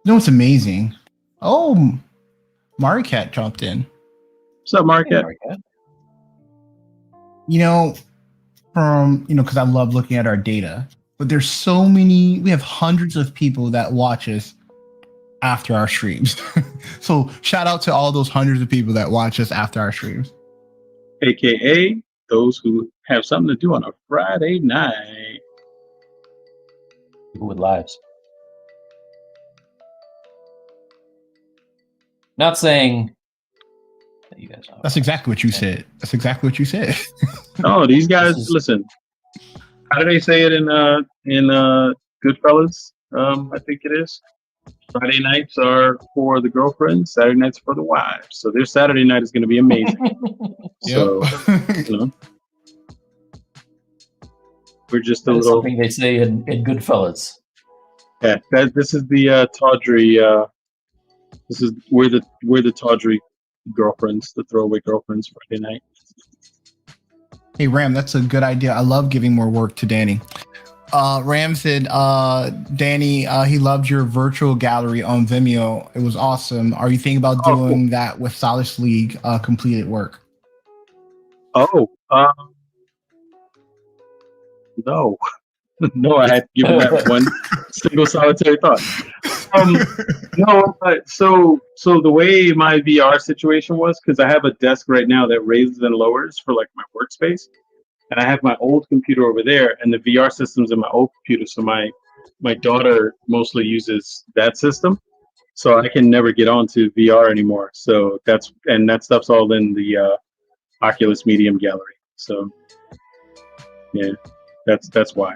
know what's amazing? Oh, Maricat jumped in. What's up, Market? Hey, You know, because I love looking at our data, but there's so many. We have hundreds of people that watch us after our streams. So shout out to all those hundreds of people that watch us after our streams. AKA those who have something to do on a Friday night. People with lives. Not saying that you guys. That's exactly what you said. That's exactly what you said. Oh, these guys, listen. How do they say it in Goodfellas? I think it is. Friday nights are for the girlfriends. Saturday nights for the wives. So their Saturday night is going to be amazing. So, we're just a little. Something they say in Goodfellas. Yeah, this is the tawdry. This is we're the tawdry girlfriends, the throwaway girlfriends Friday night. Hey Ram, that's a good idea. I love giving more work to Danny. Ram said, Danny, he loved your virtual gallery on Vimeo. It was awesome. Are you thinking about doing that with Stylus League completed work? Oh, no. No, I had given that one single solitary thought. No, so the way my VR situation was, because I have a desk right now that raises and lowers for like my workspace, and I have my old computer over there, and the VR system's in my old computer. So my daughter mostly uses that system, so I can never get onto VR anymore. So that stuff's all in the Oculus Medium Gallery. So yeah, that's why.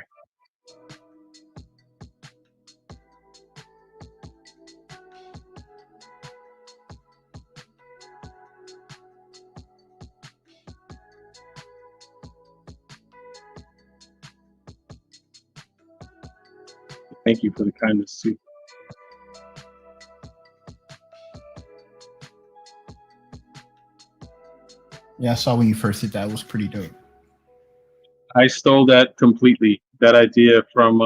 Thank you for the kindness too. Yeah, I saw when you first did that. It was pretty dope. I stole that completely. That idea from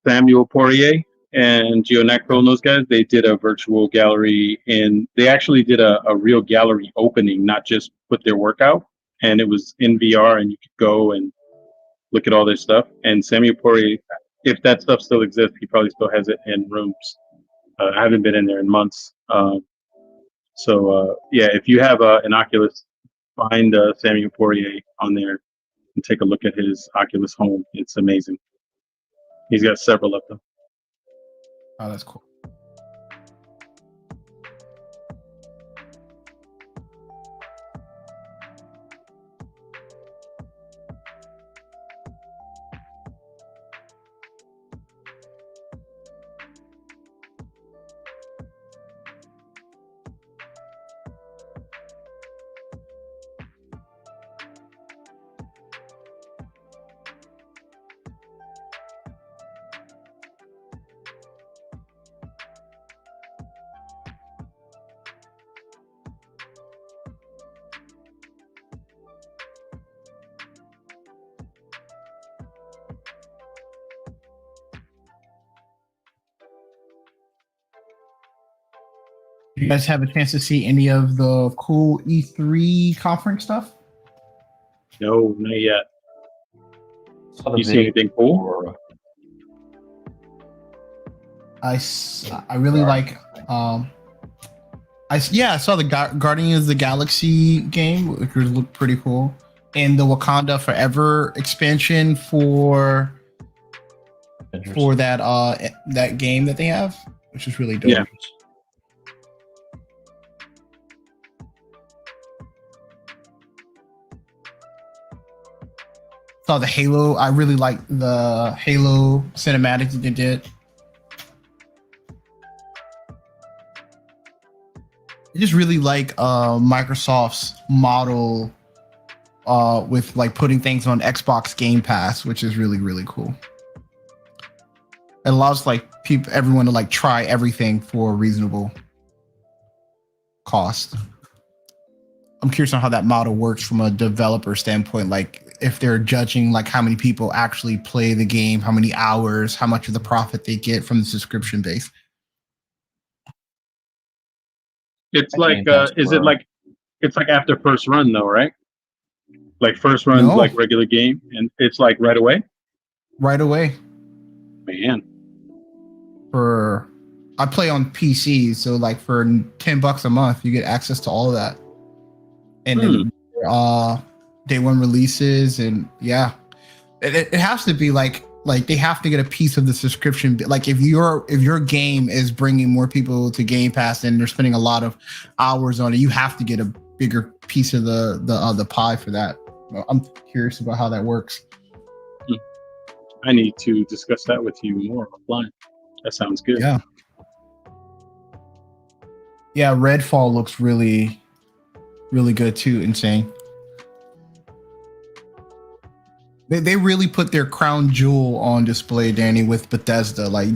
Samuel Poirier and Gionacro and those guys. They did a virtual gallery, and they actually did a real gallery opening, not just put their work out. And it was in VR, and you could go and look at all their stuff. And Samuel Poirier, if that stuff still exists, he probably still has it in rooms. I haven't been in there in months. Yeah, if you have an Oculus, find Samuel Poirier on there and take a look at his Oculus home. It's amazing. He's got several of them. Oh, that's cool. Did you guys have a chance to see any of the cool E3 conference stuff? No, not yet. You see anything cool? I really like. I saw the Guardians of the Galaxy game, which looked pretty cool, and the Wakanda Forever expansion for that game that they have, which is really dope. Yeah. Saw the Halo. I really like the Halo cinematics that they did. I just really like Microsoft's model with like putting things on Xbox Game Pass, which is really, really cool. It allows like everyone to like try everything for a reasonable cost. I'm curious on how that model works from a developer standpoint, like if they're judging like how many people actually play the game, how many hours, how much of the profit they get from the subscription base. It's like, is it It's like after first run, though, right? Like first run's No. like regular game, and it's like right away. Right away. Man, I play on PC, so like for $10 a month, you get access to all of that. And then day one releases, and yeah, it has to be like they have to get a piece of the subscription. Like if your game is bringing more people to Game Pass and they're spending a lot of hours on it, you have to get a bigger piece of the pie for that. I'm curious about how that works. I need to discuss that with you more offline. That sounds good. Yeah. Yeah, Redfall looks really, really good too. Insane. They really put their crown jewel on display, Danny, with Bethesda. Like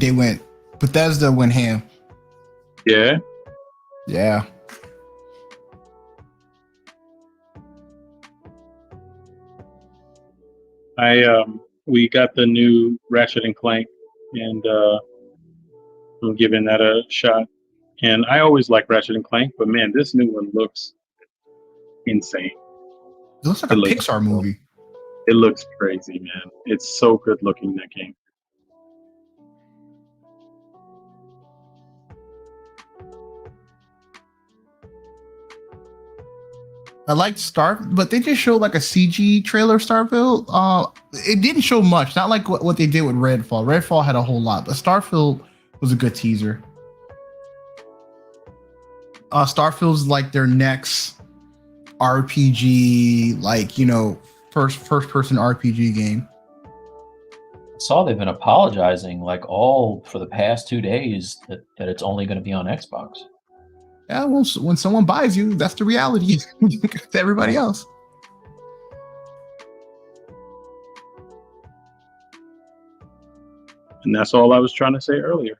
Bethesda went ham. Yeah. Yeah. We got the new Ratchet and Clank, and I'm giving that a shot. And I always like Ratchet and Clank, but man, this new one looks insane. It looks like a Pixar movie. It looks crazy, man. It's so good looking, that game. I liked but they just showed like a CG trailer, Starfield. It didn't show much, not like what they did with Redfall. Redfall had a whole lot, but Starfield was a good teaser. Starfield's like their next RPG, like, first person RPG game. I saw they've been apologizing like all for the past 2 days that it's only going to be on Xbox. Yeah, well, when someone buys you, that's the reality to everybody else. And that's all I was trying to say earlier.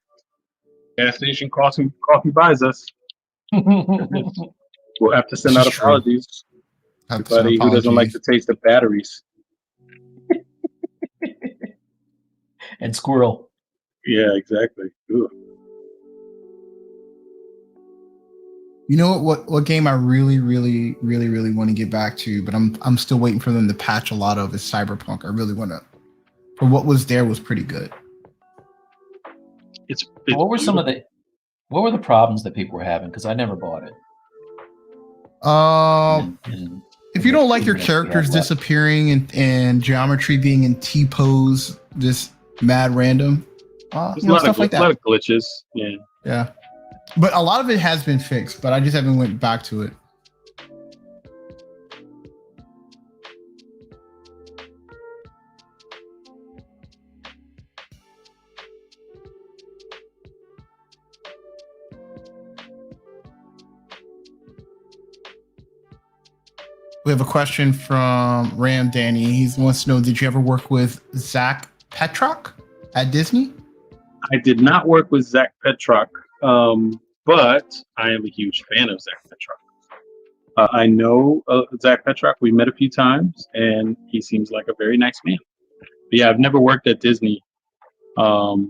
Gas station coffee buys us. We'll have to send out apologies. Everybody who doesn't like the taste of batteries. And squirrel. Yeah, exactly. Ooh. You know what game I really, really, really, really want to get back to, but I'm still waiting for them to patch a lot of is Cyberpunk. I really want to. For what was there was pretty good. It's what were the problems that people were having? Because I never bought it. If you don't like your characters disappearing and geometry being in T-pose, just mad random, stuff like that. A lot of glitches. Yeah. Yeah. But a lot of it has been fixed, but I just haven't went back to it. We have a question from Ram Danny. He wants to know, did you ever work with Zach Petrock at Disney? I did not work with Zach Petrock, but I am a huge fan of Zach Petrock. I know Zach Petrock. We met a few times, and he seems like a very nice man. But yeah, I've never worked at Disney. I've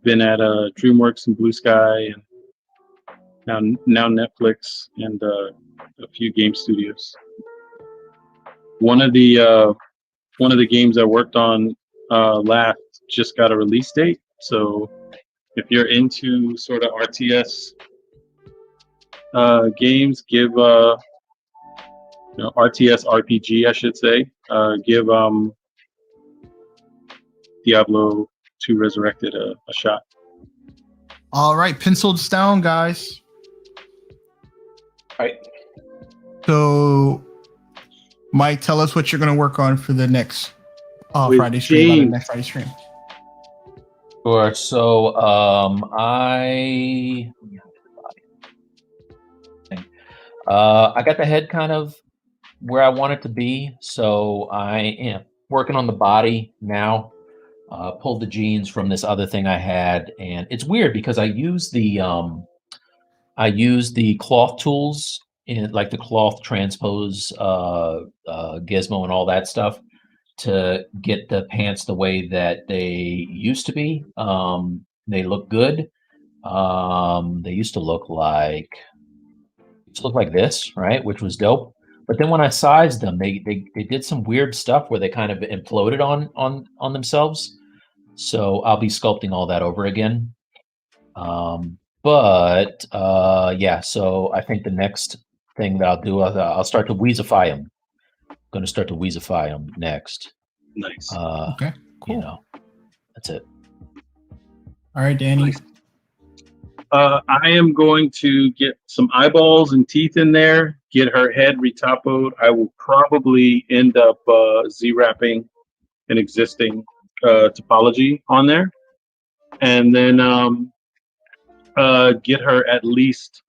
been at DreamWorks and Blue Sky, and now Netflix, and a few game studios. One of the games I worked on last just got a release date. So if you're into sort of RTS games, give RTS RPG, I should say, give Diablo 2 Resurrected a shot. All right, penciled down, guys. All right. So, Mike, tell us what you're going to work on for the next Friday stream. Next Friday stream. Sure. So, I got the head kind of where I want it to be. So I am working on the body now. Pulled the genes from this other thing I had, and it's weird because I use the cloth tools in like the cloth transpose gizmo and all that stuff to get the pants the way that they used to be. They look good. They used to look like just looked like this, right? Which was dope. But then when I sized them, they did some weird stuff where they kind of imploded on themselves. So I'll be sculpting all that over again. Yeah, so I think the next thing that I'll do, I'll start to weezify them. I'm going to start to weezify them next. Nice. Okay, cool. You know, that's it. All right, Danny. Nice. I am going to get some eyeballs and teeth in there, get her head retopoed. I will probably end up Z-wrapping an existing topology on there. And then get her at least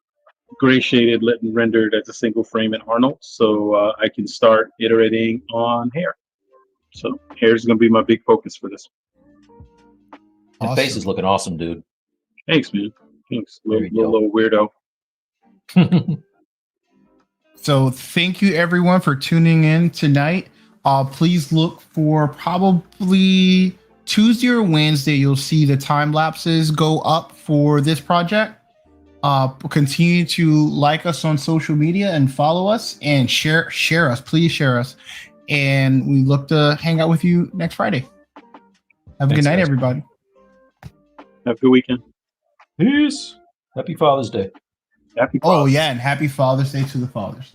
gray shaded, lit, and rendered as a single frame in Arnold, so I can start iterating on hair. So hair is going to be my big focus for this. Awesome. The face is looking awesome, dude. Thanks, man. Thanks, little weirdo. So thank you everyone for tuning in tonight. Please look for probably Tuesday or Wednesday. You'll see the time lapses go up for this project. Continue to like us on social media and follow us and share us. Please share us. And we look to hang out with you next Friday. Have a good night, everybody. Have a good weekend. Peace. Happy Father's Day. Happy Father's Day. And happy Father's Day to the fathers.